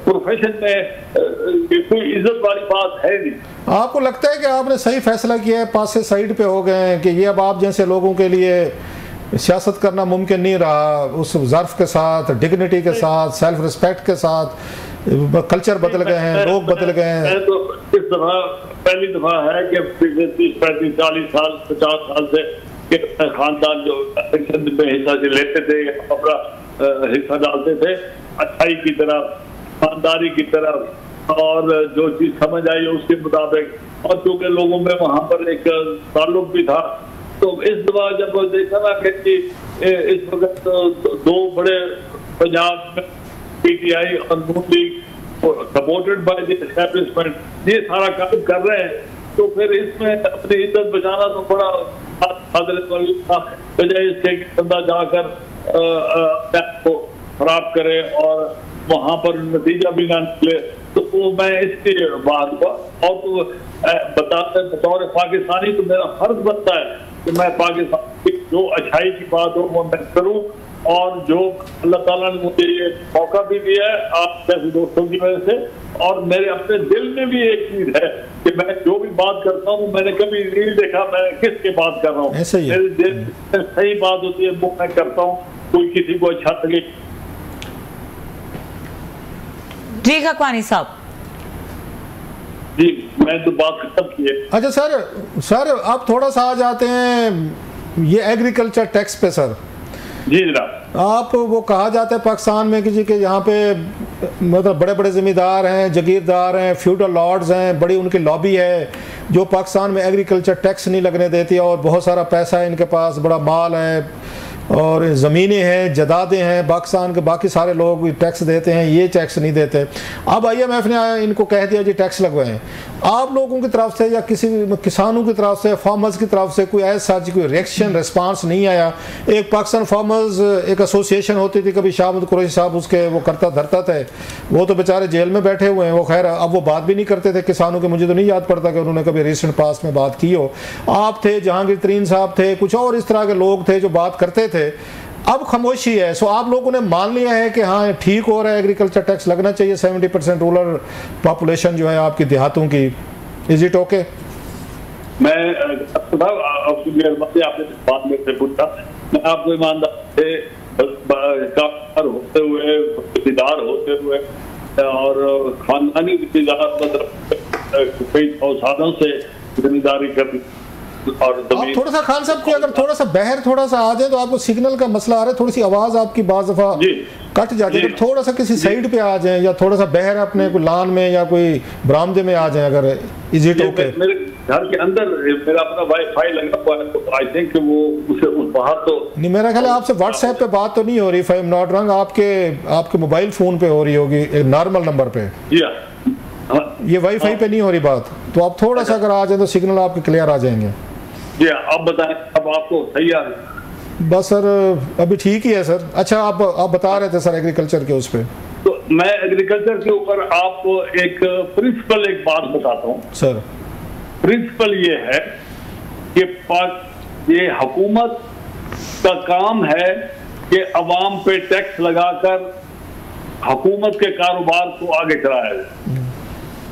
प्रोफेशन में कोई इज्जत वाली बात है नहीं। आपको लगता है कि आपने सही फैसला किया है, पास से साइड पे हो गए हैं कि ये अब आप जैसे लोगों के लिए सियासत करना मुमकिन नहीं रहा, उस ज़र्फ के साथ, डिग्निटी के साथ, सेल्फ रिस्पेक्ट के साथ कल्चर बदल गए हैं, लोग बदल गए हैं। तो इस दफा पहली दफा है कि पिछले 30-35 40 साल 50 साल से खानदान जो इलेक्शन में हिस्सा लेते थे, अपना हिस्सा डालते थे अच्छाई की तरफ, ईमानदारी की तरफ, और जो चीज समझ आई उसके मुताबिक, और क्योंकि लोगों में वहां पर एक ताल्लुक भी था। तो इस दफा जब देखा ना कि इस वक्त 2 बड़े पंजाब में पीटीआई और Noon league supported by the establishment ये सारा काम कर रहे हैं, तो फिर इसमें अपनी इज्जत बचाना तो बड़ा खादर था, बजाय इसके बंदा जाकर को खराब करे और वहां पर नतीजा भी ना निकले। तो मैं इसकी बात को और तो बताते बतौर पाकिस्तानी तो मेरा फर्ज बनता है कि मैं पाकिस्तान की जो अच्छाई की बात हो वो मैं करूं, और जो अल्लाह ताला ने मुझे ये मौका भी दिया है आप जैसे दोस्तों की वजह से, और मेरे अपने दिल में भी एक चीज है कि मैं जो भी बात करता हूँ मैंने कभी नहीं देखा मैं किसके बात कर रहा हूँ, मेरे दिल में सही बात होती है वो मैं करता हूँ, कोई किसी को अच्छा लगे। जी खकवानी साहब। जी मैं तो बात खत्म की है। अच्छा सर आप थोड़ा सा आ जाते हैं ये एग्रीकल्चर टैक्स पे सर। जी जनाब। आप वो कहा जाता है पाकिस्तान में कि जी के यहाँ पे मतलब बड़े बड़े ज़मींदार हैं, जागीरदार हैं, फ्यूडल लॉर्ड्स हैं, बड़ी उनकी लॉबी है जो पाकिस्तान में एग्रीकल्चर टैक्स नहीं लगने देती, और बहुत सारा पैसा है इनके पास, बड़ा माल है और ज़मीनें हैं, जदादें हैं, पाकिस्तान के बाकी सारे लोग टैक्स देते हैं, ये टैक्स नहीं देते। अब IMF ने इनको कह दिया जी टैक्स लगवाएं। आप लोगों की तरफ से या किसी किसानों की तरफ से, फार्मर्स की तरफ से कोई ऐसा कोई रिएक्शन रिस्पांस नहीं आया? एक पाकिस्तान फार्मर्स एक एसोसिएशन होती थी, कभी शाहमद कुरैशी साहब उसके वो करता धरता थे, वो तो बेचारे जेल में बैठे हुए हैं, वो खैर अब वो बात भी नहीं करते थे किसानों के, मुझे तो नहीं याद पड़ता कि उन्होंने कभी रिसेंट पास्ट में बात की हो। आप थे, जहांगीर तरीन साहब थे, कुछ और इस तरह के लोग थे जो बात करते थे। अब खामोशी है। सो आप लोगों ने मान लिया है कि हाँ ठीक हो रहा है, एग्रीकल्चर टैक्स लगना चाहिए, 70% रूरल पॉपुलेशन जो है आपकी देहातों की, इज इट ओके? मैं आपने बात में से पूछा, मैं आपको ईमानदार से होते हुए, रिश्तेदार होते हुए और खानदानी रिश्तेदार मतलब कई सालों से जिम्मेदारी कर। और आप थोड़ा सा खान साहब की अगर थोड़ा सा बहर थोड़ा सा आ जाए तो आपको सिग्नल का मसला आ रहा है, थोड़ी सी आवाज आपकी बाज दफा कट जाती है, थोड़ा सा किसी साइड पे आ जाए या थोड़ा सा बहर अपने कोई लान में या कोई बरामदे में आ जाए अगर, इज इट ओके? मेरे घर के अंदर मेरा अपना वाईफाई लगा हुआ है, तो आई थिंक वो उसे उस बाहर तो नहीं, मेरा ख्याल है आपसे व्हाट्सएप पे बात तो नहीं हो रही, if I am not wrong, आपके मोबाइल फोन पे हो रही होगी एक नॉर्मल नंबर पे, ये वाईफाई पे नहीं हो रही बात, तो आप थोड़ा सा अगर आ जाए तो सिग्नल आपके क्लियर आ जाएंगे। जी आप बताएं, अब आपको सही आ रहा है? बस सर अभी ठीक ही है सर। अच्छा आप बता रहे थे सर एग्रीकल्चर के उस पे, तो मैं एग्रीकल्चर के ऊपर आपको एक प्रिंसिपल एक बात बताता हूँ सर। प्रिंसिपल ये है कि ये हुकूमत का काम है कि अवाम पे टैक्स लगाकर हुकूमत के कारोबार को आगे चलाया जाए।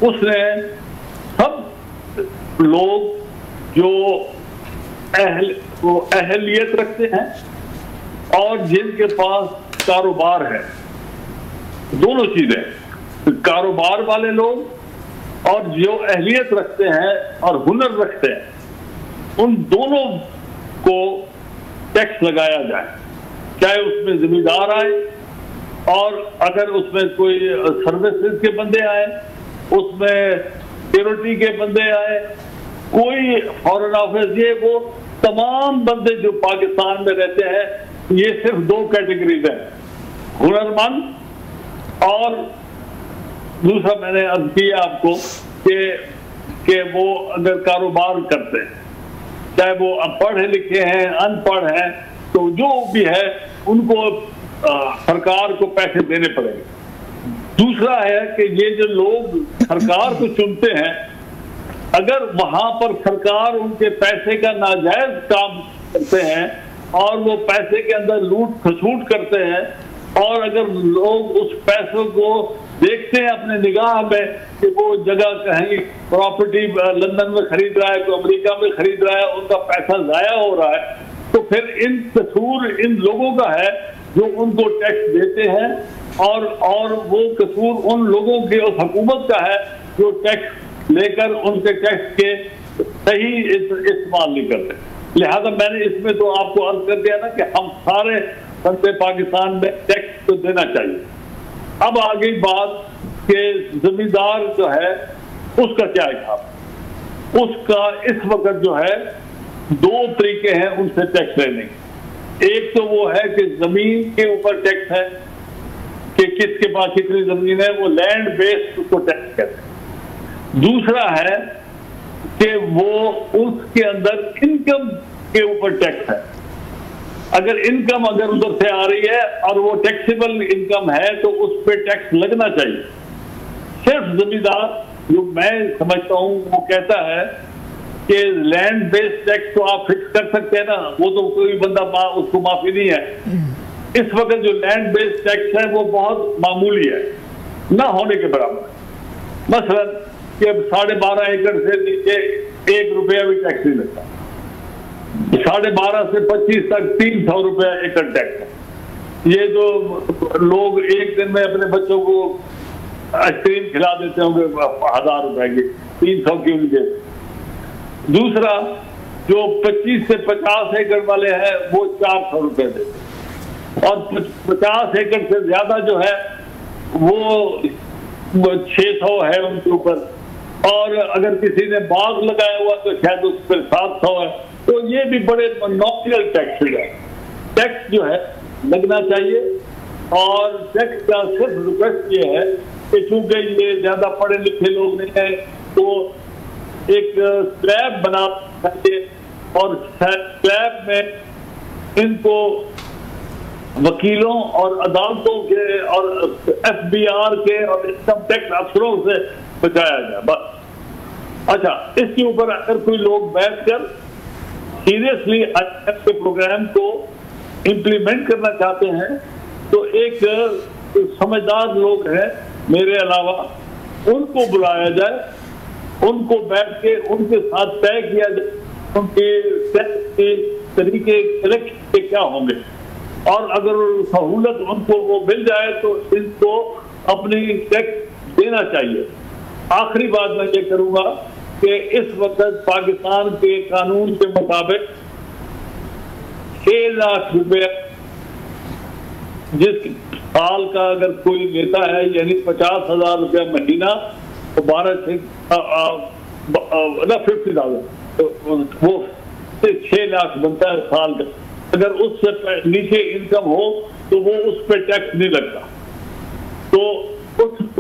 उसने सब लोग जो अहलियत रखते हैं और जिनके पास कारोबार है, दोनों चीजें, कारोबार वाले लोग और जो अहलियत रखते हैं और हुनर रखते हैं, उन दोनों को टैक्स लगाया जाए, चाहे उसमें जिम्मेदार आए और अगर उसमें कोई सर्विसेज के बंदे आए, उसमें सिक्योरिटी के बंदे आए, कोई फॉरेन ऑफिस, ये वो तमाम बंदे जो पाकिस्तान में रहते हैं, ये सिर्फ दो कैटेगरीज हैं, हुनरमंद और दूसरा मैंने अर्ज किया आपको कि वो अगर कारोबार करते हैं, चाहे वो पढ़े लिखे हैं अनपढ़ हैं, तो जो भी है उनको सरकार को पैसे देने पड़ेंगे। दूसरा है कि ये जो लोग सरकार को चुनते हैं, अगर वहां पर सरकार उनके पैसे का नाजायज काम करते हैं और वो पैसे के अंदर लूट खसूट करते हैं, और अगर लोग उस पैसों को देखते हैं अपने निगाह में कि वो जगह कहीं प्रॉपर्टी लंदन में खरीद रहा है, कोई अमेरिका में खरीद रहा है, उनका पैसा जाया हो रहा है, तो फिर इन कसूर इन लोगों का है जो उनको टैक्स देते हैं, और वो कसूर उन लोगों के, उस हुकूमत का है जो टैक्स लेकर उनके टैक्स के सही इस्तेमाल नहीं करते। लिहाजा मैंने इसमें तो आपको अर्ज कर दिया ना कि हम सारे बंदे पाकिस्तान में टैक्स तो देना चाहिए। अब आ गई बात कि जमींदार जो है उसका क्या हिसाब, उसका इस वक्त जो है दो तरीके हैं उनसे टैक्स लेने के। एक तो वो है कि जमीन के ऊपर टैक्स है कि किसके पास कितनी जमीन है, वो लैंड बेस्ड उसको टैक्स कहते हैं। दूसरा है कि वो उसके अंदर इनकम के ऊपर टैक्स है। अगर इनकम अगर उधर से आ रही है और वो टैक्सेबल इनकम है तो उस पर टैक्स लगना चाहिए। सिर्फ जमींदार, जो मैं समझता हूँ, वो कहता है कि लैंड बेस्ड टैक्स तो आप फिक्स कर सकते हैं ना, वो तो कोई बंदा उसको माफी नहीं है। इस वक्त जो लैंड बेस्ड टैक्स है वो बहुत मामूली है, ना होने के बराबर। मसलन कि अब 12.5 एकड़ से नीचे 1 रुपया भी टैक्स नहीं लगता, 12.5 से 25 तक 300 रुपया एकड़ टैक्स है। ये जो लोग एक दिन में अपने बच्चों को आइसक्रीम खिला देते होंगे 1000 रुपए की, 300 की उनके। दूसरा, जो 25 से 50 एकड़ वाले हैं वो 400 रुपए देते, और 50 एकड़ से ज्यादा जो है वो 600 है उनके ऊपर, और अगर किसी ने बाग लगाया हुआ तो शायद उस पर 700 है। तो ये भी बड़े नॉमिनल टैक्स है। टैक्स जो है लगना चाहिए, और टैक्स का सिर्फ रिक्वेस्ट ये है कि चूंकि ये ज्यादा पढ़े लिखे लोग नहीं है तो एक स्लैब बना चाहिए, और स्लैब में इनको वकीलों और अदालतों के और FBR के और इनकम टैक्स अफसरों से बचाया जाए बस। अच्छा, इसके ऊपर अगर कोई लोग बैठकर सीरियसली IMF के प्रोग्राम को इम्प्लीमेंट करना चाहते हैं तो एक समझदार लोग हैं मेरे अलावा, उनको बुलाया जाए, उनको बैठ के उनके साथ तय किया जाए उनके टैक्स के तरीके कलेक्शन के क्या होंगे, और अगर सहूलत उनको वो मिल जाए तो इनको अपनी टैक्स देना चाहिए। आखिरी बात मैं ये करूंगा कि इस वक्त पाकिस्तान के कानून के मुताबिक 6 लाख रुपया जिस साल का अगर कोई लेता है, यानी 50,000 रुपया महीना, तो 50,000 तो वो 6 लाख बनता है साल का। अगर उससे नीचे इनकम हो तो वो उस पर टैक्स नहीं लगता। तो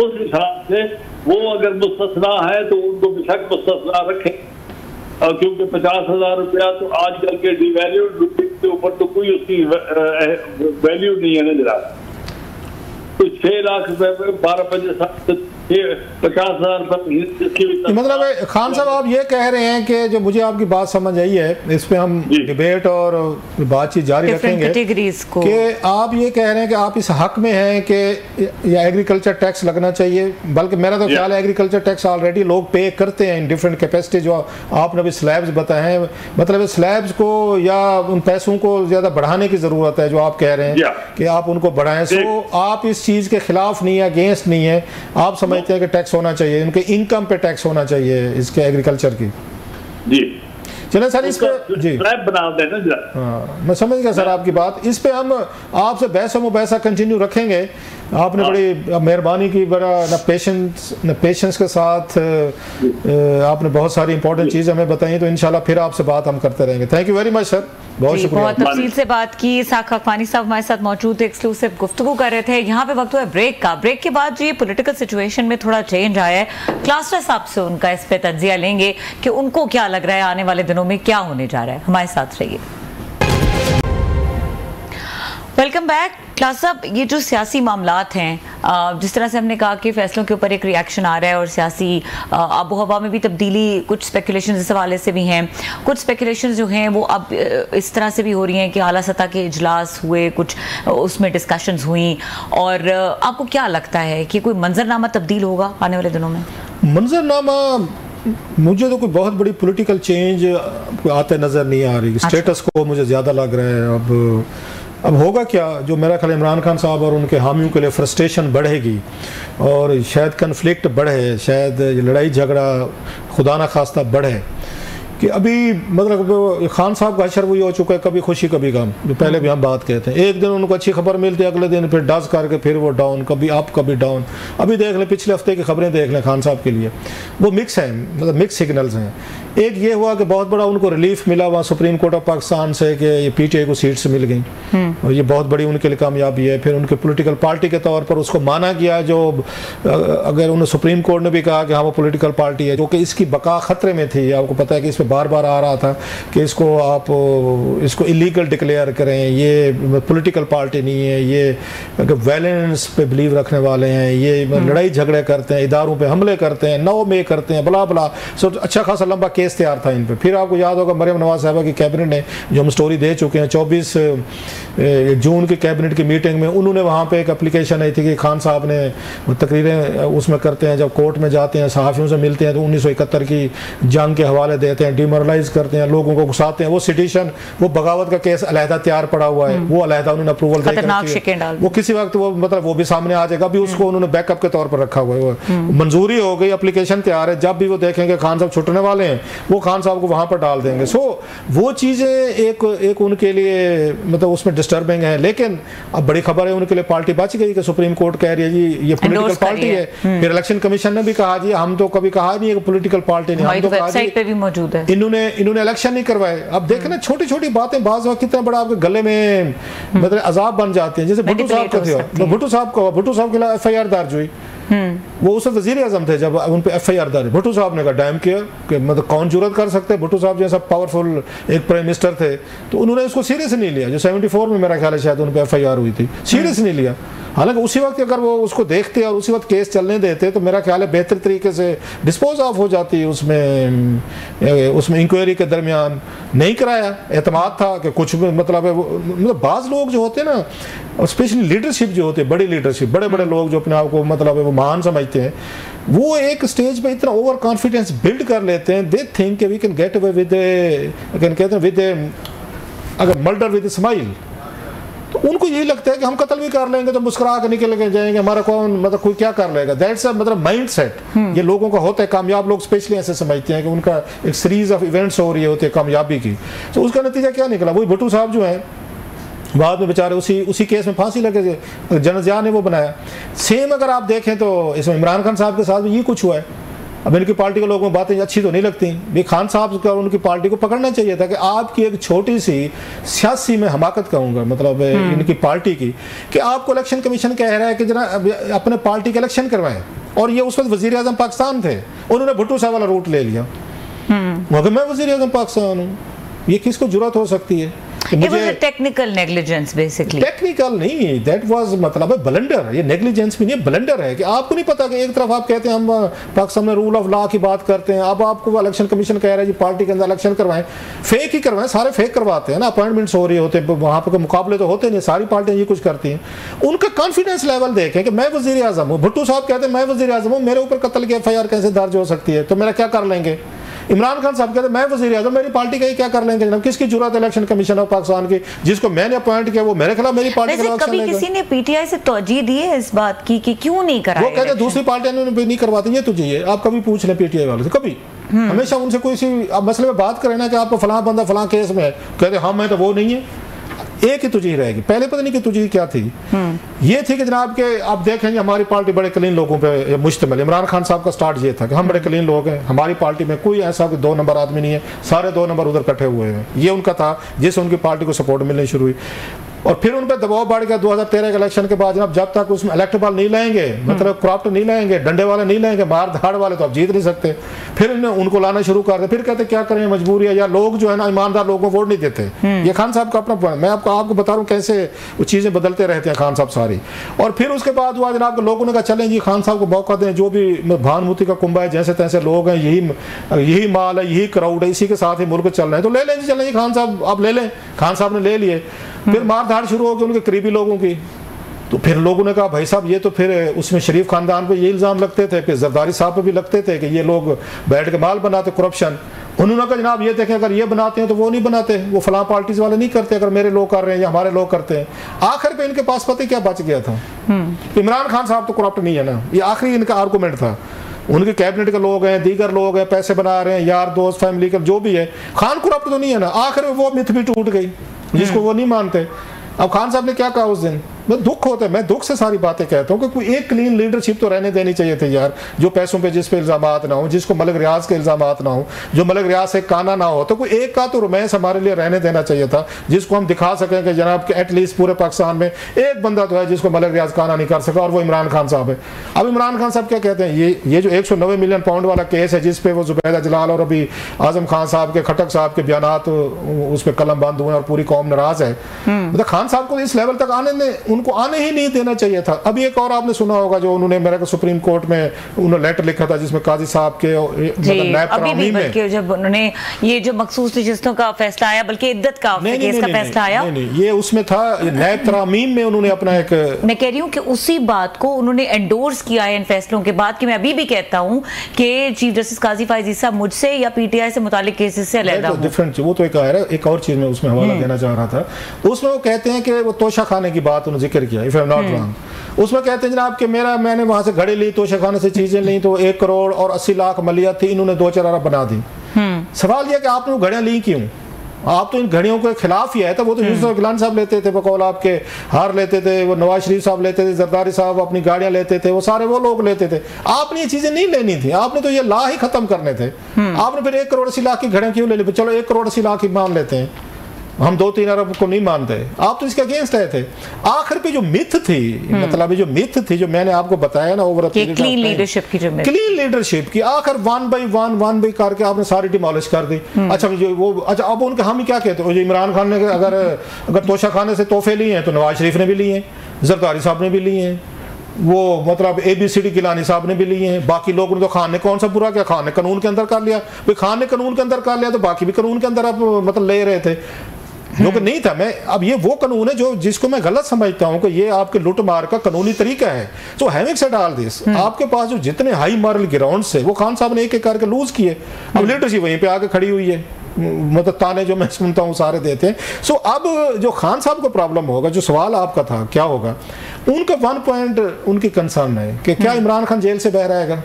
उस हिसाब से वो अगर मुस्तस्ना है तो उनको बेशक मुस्तस्ना रखें, क्योंकि 50,000 रुपया तो आजकल के डिवैल्यूड रुपये के ऊपर तो कोई उसकी वैल्यू नहीं है नजर आ। तो 6 लाख रुपए में 50,000 रुपये। मतलब खान साहब आप ये कह रहे हैं कि जो मुझे आपकी बात समझ आई है, इस पे हम डिबेट और बातचीत जारी रखेंगे, कि आप ये कह रहे हैं कि आप इस हक में हैं कि ये एग्रीकल्चर टैक्स लगना चाहिए। बल्कि मेरा तो ख्याल है एग्रीकल्चर टैक्स ऑलरेडी लोग पे करते हैं इन डिफरेंट कैपेसिटी, जो आपने अभी स्लैब्स बताए हैं। मतलब स्लैब्स को या उन पैसों को ज़्यादा बढ़ाने की ज़रूरत है, जो आप कह रहे हैं कि आप उनको बढ़ाएं। सो आप इस चीज़ के खिलाफ नहीं है, अगेंस्ट नहीं है, आप समझते हैं कि टैक्स होना चाहिए, उनके इनकम पे टैक्स होना चाहिए इसके एग्रीकल्चर की। जी चलें सर, इस पे जी बना देना जरा। हाँ, मैं समझ गया सर आपकी बात। इस पे हम आपसे बहस मुबहसा कंटिन्यू रखेंगे। आपने बड़ी मेहरबानी की, बड़ा न पेशेंस के साथ आपने बहुत सारी इंपॉर्टेंट चीज़ हमें बताई, तो इंशाल्लाह फिर आपसे बात हम करते रहेंगे। Thank you very much sir, बहुत शुक्रिया। बहुत तफसील से बात की। साख अखवानी साहब हमारे साथ मौजूद थे, एक्सक्लूसिव गुफ्तगू कर रहे थे। यहाँ पे वक्त हुआ ब्रेक का। ब्रेक के बाद जी पॉलिटिकल सिचुएशन में थोड़ा चेंज आया है। क्लास्टर साहब से उनका इस पे तज्जिया लेंगे कि उनको क्या लग रहा है आने वाले दिनों में क्या होने जा रहा है। हमारे साथ रहिए। Welcome back. क्लास साहब, ये जो सियासी मामलात हैं, जिस तरह से हमने कहा कि फैसलों के ऊपर एक रिएक्शन आ रहा है और सियासी आबो हवा में भी तब्दीली, कुछ स्पेकुलेशन इस हवाले से भी हैं, कुछ स्पेकुलेशन जो हैं वो अब इस तरह से भी हो रही हैं कि आला सतह के इजलास हुए, कुछ उसमें डिस्कशंस हुई, और आपको क्या लगता है कि कोई मंजरनामा तब्दील होगा आने वाले दिनों में? मंजरनामा मुझे तो कोई बहुत बड़ी पॉलिटिकल चेंज आते नज़र नहीं आ रही। स्टेटस को मुझे ज़्यादा लग रहा है। अब होगा क्या, जो मेरा ख्याल इमरान खान साहब और उनके हामियों के लिए फ्रस्ट्रेशन बढ़ेगी और शायद कन्फ्लिक्ट बढ़े, शायद लड़ाई झगड़ा खुदा ना खास्ता बढ़े। कि अभी मतलब खान साहब का हशर वही हो चुका है, कभी खुशी कभी गम, जो पहले भी हम बात कहते हैं। एक दिन उनको अच्छी खबर मिलती है, अगले दिन फिर डस करके फिर वो डाउन, कभी अप कभी डाउन। अभी देख लें, पिछले हफ्ते की खबरें देख लें खान साहब के लिए, वो मिक्स हैं, मतलब मिक्स सिग्नल्स हैं एक ये हुआ कि बहुत बड़ा उनको रिलीफ मिला वहाँ सुप्रीम कोर्ट ऑफ पाकिस्तान से कि ये पीटीआई को सीट्स मिल गई, और ये बहुत बड़ी उनके लिए कामयाबी है। फिर उनके पॉलिटिकल पार्टी के तौर पर उसको माना गया, जो अगर उन्हें सुप्रीम कोर्ट ने भी कहा कि हाँ वो पॉलिटिकल पार्टी है, जो कि इसकी बका खतरे में थी। आपको पता है कि इस पर बार बार आ रहा था कि इसको आप इसको इलीगल डिक्लेयर करें, ये पॉलिटिकल पार्टी नहीं है, ये वायलेंस पे बिलीव रखने वाले हैं, ये लड़ाई झगड़े करते हैं, इदारों पे हमले करते हैं, नौ में करते हैं, बला बला। सो अच्छा खासा लंबा केस तैयार था इन पे। फिर आपको याद होगा मरियम नवाज साहबा की कैबिनेट ने, जो हम स्टोरी दे चुके हैं, 24 जून की कैबिनेट की मीटिंग में उन्होंने वहाँ पे एक एप्लीकेशन आई थी कि खान साहब ने तकरीरें उसमें करते हैं, जब कोर्ट में जाते हैं सहाफ़ियों से मिलते हैं तो 1971 की जंग के हवाले देते हैं, डिमोरलाइज करते हैं, लोगों को घुसाते हैं। वो सिटिशन, वो बगावत का केस अलहदा तैयार पड़ा हुआ है, वो अलहदा उन्होंने अप्रूवल देकर, वो किसी वक्त वो मतलब वो भी सामने आ जाएगा, अभी उसको उन्होंने बैकअप के तौर पर रखा हुआ है। मंजूरी हो गई, एप्लीकेशन तैयार है, जब भी वो देखेंगे खान साहब छुटने वाले हैं वो खान साहब को वहां पर डाल देंगे। सो वो चीजें एक उनके लिए मतलब उसमें डिस्टर्बिंग है। लेकिन अब बड़ी खबर है उनके लिए, पार्टी बच गई कि सुप्रीम कोर्ट कह रही है जी ये पॉलिटिकल पार्टी है। फिर इलेक्शन कमीशन ने भी कहा जी हम तो कभी कहा नहीं है कि पॉलिटिकल पार्टी नहीं, हम तो वेबसाइट पे भी मौजूद है। इन्होंने इलेक्शन नहीं करवाए। अब देखें ना छोटी छोटी बातें बाज़ वक्त कितना बड़ा आपके गले में मतलब अजाब बन जाते हैं। जैसे भुट्टो साहब का थे, भुट्टो साहब के खिलाफ FIR दर्ज हुई, वो उस वक्त वज़ीर आज़म थे जब उन पे FIR दर्ज। भुट्टो साहब ने कहा डैम किया कि मतलब कौन जुर्रत कर सकते हैं, भुट्टो साहब जैसा पावरफुल एक प्राइम मिनिस्टर थे, तो उन्होंने इसको सीरियस नहीं लिया। जो 74 में मेरा ख्याल है शायद उन पे FIR हुई थी, सीरियस नहीं लिया। हालांकि उसी वक्त अगर वो उसको देखते और उसी वक्त केस चलने देते तो मेरा ख्याल है बेहतर तरीके से डिस्पोज ऑफ हो जाती है। उसमें इंक्वायरी के दरमियान नहीं कराया, एतमाद था कि कुछ मतलब बाज़ लोग जो होते हैं ना, स्पेशली लीडरशिप जो होते हैं, बड़ी लीडरशिप, बड़े बड़े लोग जो अपने आप को मतलब वो महान समझते हैं, वो एक स्टेज पे इतना ओवर कॉन्फिडेंस बिल्ड कर लेते हैं, they think we can get away with कहते हैं विद अगर मर्डर विद स्माइल। तो उनको यही लगता है कि हम कत्ल भी कर लेंगे तो मुस्कुरा के निकल के जाएंगे, हमारा कौन मतलब कोई क्या कर लेगा। दैट्स मतलब माइंड सेट ये लोगों का होता है। कामयाब लोग स्पेशली ऐसे समझते हैं कि उनका एक सीरीज ऑफ इवेंट्स हो रही होती है कामयाबी की। तो उसका नतीजा क्या निकला, वही भुट्टो साहब जो है बाद में बेचारे उसी केस में फांसी लगे थे, जनरल ज़िया ने वो बनाया। सेम अगर आप देखें तो इसमें इमरान खान साहब के साथ भी ये कुछ हुआ है। अब इनकी पार्टी के लोगों को बातें अच्छी तो नहीं लगती, भी खान साहब का उनकी पार्टी को पकड़ना चाहिए था कि आपकी एक छोटी सी सियासी में हमाकत कहूँगा मतलब इनकी पार्टी की, कि आपको इलेक्शन कमीशन कह रहा है कि जरा अपने पार्टी के इलेक्शन करवाएं, और ये उस वक्त वज़ीर आज़म पाकिस्तान थे, उन्होंने भुट्टो साहब वाला रूट ले लिया। मगर मैं वज़ीर आज़म पाकिस्तान हूँ, ये किसको जुर्रत हो सकती है? Technical negligence basically. टेक्निकल नहीं, दैट वाज मतलब है ब्लंडर। ये नेग्लिजेंस भी नहीं, ब्लंडर है कि आपको नहीं पता कि एक तरफ आप कहते हैं हम पाकिस्तान में रूल ऑफ लॉ की बात करते हैं, अब आपको इलेक्शन कमीशन कह रहा है जी पार्टी के अंदर इलेक्शन करवाएं, फेक ही करवाएं, सारे फेक करवाते हैं ना, अपॉइंटमेंट्स हो रही होते हैं, वहाँ पर मुकाबले तो होते नहीं, सारी पार्टियां ये कुछ करती हैं। उनका कॉन्फिडेंस लेवल देखें कि मैं वज़ीर आज़म हूँ, भुट्टो साहब कहते हैं मैं वज़ीर आज़म हूँ, मेरे ऊपर कत्ल की FIR कैसे दर्ज हो सकती है, तो मेरा क्या कर लेंगे। इमरान खान साहब कहते हैं मैं वज़ीर आज़म, मेरी पार्टी का ही क्या कर लेंगे जनाब, किसकी जुर्रत इलेक्शन कमीशन ऑफ पाकिस्तान की, जिसको मैंने अपॉइंट किया वो मेरे खिलाफ मेरी पार्टी का कभी किसी ने PTI से तौजीह दी है इस बात की कि क्यों नहीं कराया? वो कहते हैं दूसरी पार्टियां नहीं करवाती, ये तुझे है, आप कभी पूछ लें PTI वाले से, कभी हमेशा उनसे कोई सी मसले में बात करें ना कि आपको फलां बंदा फलां केस में है, कहते हाँ मैं तो वो नहीं है, एक ही तुझी रहेगी। पहले पता नहीं कि तुझी क्या थी, ये थी कि जनाब के आप देखेंगे हमारी पार्टी बड़े क्लीन लोगों पे मुश्तमिल। इमरान खान साहब का स्टार्ट ये था कि हम बड़े क्लीन लोग हैं, हमारी पार्टी में कोई ऐसा कोई 2 नंबर आदमी नहीं है, सारे 2 नंबर उधर इकट्ठे हुए हैं। ये उनका था जिससे उनकी पार्टी को सपोर्ट मिलनी शुरू हुई, और फिर उन पर दबाव बढ़ गया 2013 के इलेक्शन के बाद। जनाब जब तक उसमें इलेक्टेबल नहीं लाएंगे, मतलब करप्ट नहीं लाएंगे, डंडे वाले नहीं लाएंगे, मार धाड़ वाले, तो आप जीत नहीं सकते। फिर उनको लाना शुरू कर दे, फिर कहते क्या करें मजबूरी है, या लोग जो है ना ईमानदार लोगों को वोट नहीं देते। ये खान साहब का अपना पॉइंट, मैं आपको बता रहा हूँ कैसे वो चीज़ें बदलते रहते हैं खान साहब सारी। और फिर उसके बाद हुआ जनाब लोगों ने कहा चलें जी खान साहब को मौका दें, जो भी भानुमती का कुंभा है, जैसे तैसे लोग हैं, यही माल है, यही क्राउड है, इसी के साथ ही मुल्क चल रहे हैं, तो ले लें जी, चलें जी खान साहब आप ले लें। खान साहब ने ले लिए, फिर मार धाड़ शुरू हो गई उनके करीबी लोगों की। तो फिर लोगों ने कहा भाई साहब ये तो फिर उसमें शरीफ खानदान पे ये इल्ज़ाम लगते थे, फिर जरदारी साहब पे भी लगते थे कि ये लोग बैठ के माल बनाते, करप्शन। उन्होंने कहा जनाब ये देखें अगर ये बनाते हैं तो वो नहीं बनाते, वो फलां पार्टीज वाले नहीं करते, अगर मेरे लोग कर रहे हैं या हमारे लोग करते हैं। आखिर पे इनके पास पता क्या बच गया था, इमरान खान साहब तो करप्ट नहीं है ना, ये आखिरी इनका आर्गूमेंट था। उनके कैबिनेट के लोग हैं, दीगर लोग हैं, पैसे बना रहे हैं, यार दोस्त फैमिली का जो भी है, खान करप्ट तो नहीं है ना। आखिर में वो मिथ भी टूट गई जिसको वो नहीं मानते। अब खान साहब ने क्या कहा उस दिन, मैं दुख होता है, मैं दुख से सारी बातें कहता हूँ कि कोई एक क्लीन लीडरशिप तो रहने देनी चाहिए थी यार, जो पैसों पे जिस पे इल्जामात ना हो, जिसको मलक रियाज के इल्जामात ना हो, जो मलक रियाज से काना ना हो, तो कोई एक का तो रोमांस हमारे लिए रहने देना चाहिए था, जिसको हम दिखा सकें कि जनाब के एटलीस्ट पूरे पाकिस्तान में एक बंदा तो है जिसको मलक रियाज काना नहीं कर सका, और वो इमरान खान साहब है। अब इमरान खान साहब क्या कहते हैं, ये जो 190 मिलियन पाउंड वाला केस है जिसपे वो जुबैदा जलाल और अभी आजम खान साहब के, खटक साहब के बयानात उस पर कलम बंद हुए और पूरी कौम नाराज है, मतलब खान साहब को इस लेवल तक उनको आने ही नहीं देना चाहिए था। अभी एक और आपने सुना होगा जो उन्होंने मेरे को सुप्रीम कोर्ट में उन्होंने लेटर लिखा था जिसमें काजी साहब के अभी भी जब उन्होंने ये जो मखसूस नशिस्तों का फैसला आया, बल्कि इद्दत का केस का फैसला आया, ये उसमें था नैब तरामीम में उन्होंने अपना एक, मैं कह रही हूँ कि उसी बात को उन्होंने एंडोर्स किया है इन फैसलों के बाद, कि मैं अभी भी कहता हूँ कि चीफ जस्टिस काजी फायजी साहब मुझसे या पीटीआई से मुतालिक केसेस से अलग हूं। डिफरेंट वो तो एक और चीज में उसमें हवाला देना चाह रहा था। उसमें वो कहते हैं कि वो तोशा खाने की बात उन्होंने जिक्र किया, if I am not wrong. उसमें कहते हैं जनाब कि मैंने वहां से घड़ी ली, तोशा खाने से चीजें ली, तो 1 करोड़ और 80 लाख मलिया थी, इन्होंने 2-4 अरब बना दी। सवाल यह कि आपने वो घड़ियां ली क्यों? आप तो इन घड़ियों के खिलाफ ही है। तो वो तो यूसुफ गिलानी साहब लेते थे, बकौल आपके हार लेते थे, वो नवाज शरीफ साहब लेते थे, जरदारी साहब अपनी गाड़ियां लेते थे, वो सारे वो लोग लेते थे। आपने ये चीजें नहीं लेनी थी, आपने तो ये ला ही खत्म करने थे। आपने फिर 1 करोड़ 80 लाख की घड़ियां क्यों ले ली? चलो 1 करोड़ 80 लाख ही मान लेते हैं, हम 2-3 अरब को नहीं मानते। आप तो इसके अगेंस्ट आए थे। आखिर पे जो मिथ थी, मतलब जो मिथ थी जो मैंने आपको बताया ना, ओवर क्लीन लीडरशिप की आखिर 1 by 1 करके आपने सारी डिमोलिश कर दी। अच्छा अब उनके हम क्या कहते हैं, इमरान खान ने अगर तोशा खाने से तोहफे लिए हैं तो नवाज शरीफ ने भी लिए हैं, जरदारी साहब ने भी लिए हैं, वो मतलब ABCD गिलानी साहब ने भी लिए हैं, बाकी लोगों ने तो खान ने कौन सा बुरा किया, खान ने कानून के अंदर कर लिया। भाई खान ने कानून के अंदर कर लिया तो बाकी भी कानून के अंदर आप मतलब ले रहे थे, जो कि नहीं था। मैं अब ये वो कानून है जो जिसको मैं गलत समझता हूं कि ये आपके लूट मार का कानूनी तरीका है। So having said all this, आपके पास जो जितने हाई मॉरल ग्राउंड से वो खान साहब ने एक एक करके लूज किए। अब लीडरशिप वहीं पे आके खड़ी हुई है, मतलब ताने जो मैं सुनता हूँ सारे देते हैं। सो अब जो खान साहब को प्रॉब्लम होगा, जो सवाल आपका था क्या होगा, उनका 1 पॉइंट उनकी कंसर्न है कि क्या इमरान खान जेल से बह रहेगा।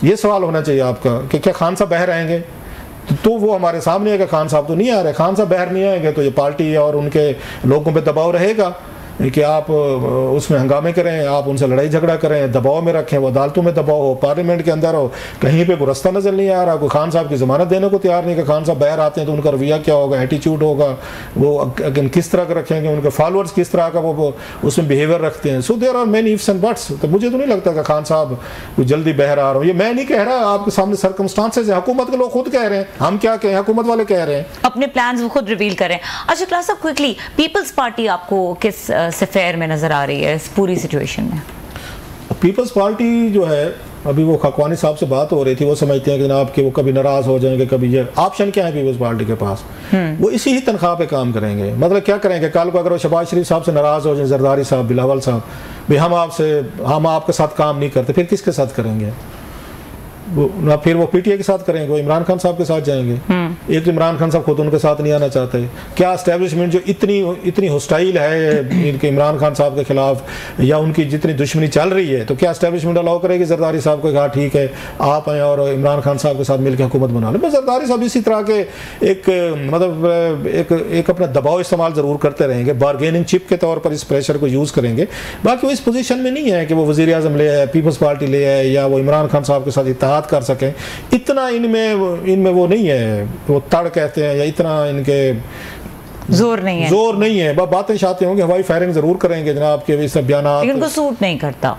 ये सवाल होना चाहिए आपका कि क्या खान साहब बह रहेंगे। तो वो हमारे सामने है कि खान साहब तो नहीं आ रहे, खान साहब बाहर नहीं आएंगे तो ये पार्टी और उनके लोगों पे दबाव रहेगा कि आप उसमें हंगामे करें, आप उनसे लड़ाई झगड़ा करें, दबाव में रखें, वो अदालतों में दबाव हो, पार्लियामेंट के अंदर हो, कहीं पे कोई रास्ता नजर नहीं आ रहा, कोई खान साहब की जमानत देने को तैयार नहीं कि खान साहब बाहर आते हैं तो उनका रवैया क्या होगा, एटीट्यूड होगा, वो किस तरह का रखेंगे, उनके फॉलोअर्स किस तरह का वो उसमें बिहेवियर रखते हैं। So there are many ifs and buts. तो मुझे तो नहीं लगता कि खान साहब कुछ जल्दी बाहर आ रहा हूँ। ये मैं नहीं कह रहा, आपके सामने सर्कमस्टांसेस है, हुकूमत के लोग खुद कह रहे हैं, हम क्या कहें, हुकूमत वाले कह रहे हैं, अपने प्लान्स वो खुद रिवील करें। अच्छा क्लास साहब, क्विकली पीपल्स पार्टी आपको किस सफेयर में नजर आ रही है इस पूरी सिचुएशन में? पीपल्स पार्टी जो है, अभी वो खकवानी साहब से बात हो रही थी, वो समझते हैं कि जनाब कि वो कभी नाराज हो जाएंगे, कभी ये ऑप्शन क्या है पीपल्स पार्टी के पास, वो इसी ही तनख्वाह पे काम करेंगे। मतलब क्या करेंगे, कल को अगर वो शहबाज शरीफ साहब से नाराज हो जाए, जरदारी साहब, बिलावल साहब, भाई हम आपके साथ काम नहीं करते, फिर किसके साथ करेंगे? ना फिर वो पीटीआई के साथ करेंगे, वो इमरान खान साहब के साथ जाएंगे। एक तो इमरान खान साहब खुद उनके साथ नहीं आना चाहते। क्या एस्टेब्लिशमेंट जो इतनी होस्टाइल है इनके इमरान खान साहब के खिलाफ, या उनकी जितनी दुश्मनी चल रही है, तो क्या एस्टेब्लिशमेंट अलाउ करेगी जरदारी साहब को, कहा ठीक है आप आए और इमरान खान साहब के साथ मिलकर हुकूमत बना लें? बस जरदारी साहब इसी तरह के एक मतलब एक अपना दबाव इस्तेमाल जरूर करते रहेंगे, बारगेनिंग चिप के तौर पर इस प्रेशर को यूज करेंगे। बाकी वो इस पोजीशन में नहीं है कि वो वजीर आजम ले आए, पीपल्स पार्टी ले आए, या वो इमरान खान साहब के साथ इत्तेहाद कर सकें। इतना इनमें वो नहीं है, वो तड़ कहते हैं, या इतना इनके जोर नहीं है। बातें शातें होंगे, हवाई फायरिंग जरूर करेंगे जनाब के इस बयानात, उनको सूट नहीं करता।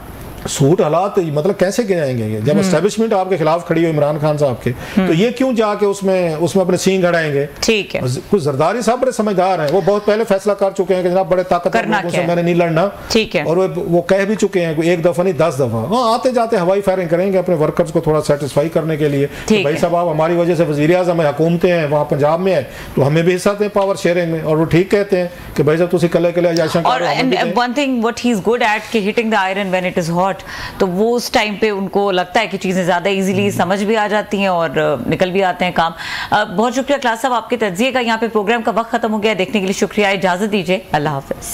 सूट हालात मतलब कैसे जाएंगे जब एस्टेब्लिशमेंट आपके खिलाफ खड़ी हो इमरान खान साहब के, तो ये क्यों जाके उसमें अपने सींग अड़ाएंगे? ठीक है, कुछ जरदारी साहब बड़े समझदार हैं, वो बहुत पहले फैसला कर चुके हैं कि जनाब बड़े ताकतवर लोगों से मैंने नहीं लड़ना। ठीक है, और वो कह भी चुके हैं, एक दफा नहीं 10 दफा। हाँ, आते जाते हवाई फायरिंग करेंगे अपने वर्कर्स को थोड़ा सेटिस्फाई करने के लिए, भाई साहब आप हमारी वजह से वजीर आजम है, हुकूमतें हैं वहाँ पंजाब में है, तो हमें भी हिस्सा दें पावर शेयरिंग में। और वो ठीक कहते हैं कि भाई साहब तुसी कले one thing what he is good at कि hitting the iron when it is hot, तो वो उस टाइम पे उनको लगता है कि चीजें ज्यादा इजीली समझ भी आ जाती हैं और निकल भी आते हैं काम। बहुत शुक्रिया क्लास साहब आपके तज्जिए का। यहाँ पे प्रोग्राम का वक्त खत्म हो गया, देखने के लिए शुक्रिया, इजाजत दीजिए, अल्लाह हाफिज।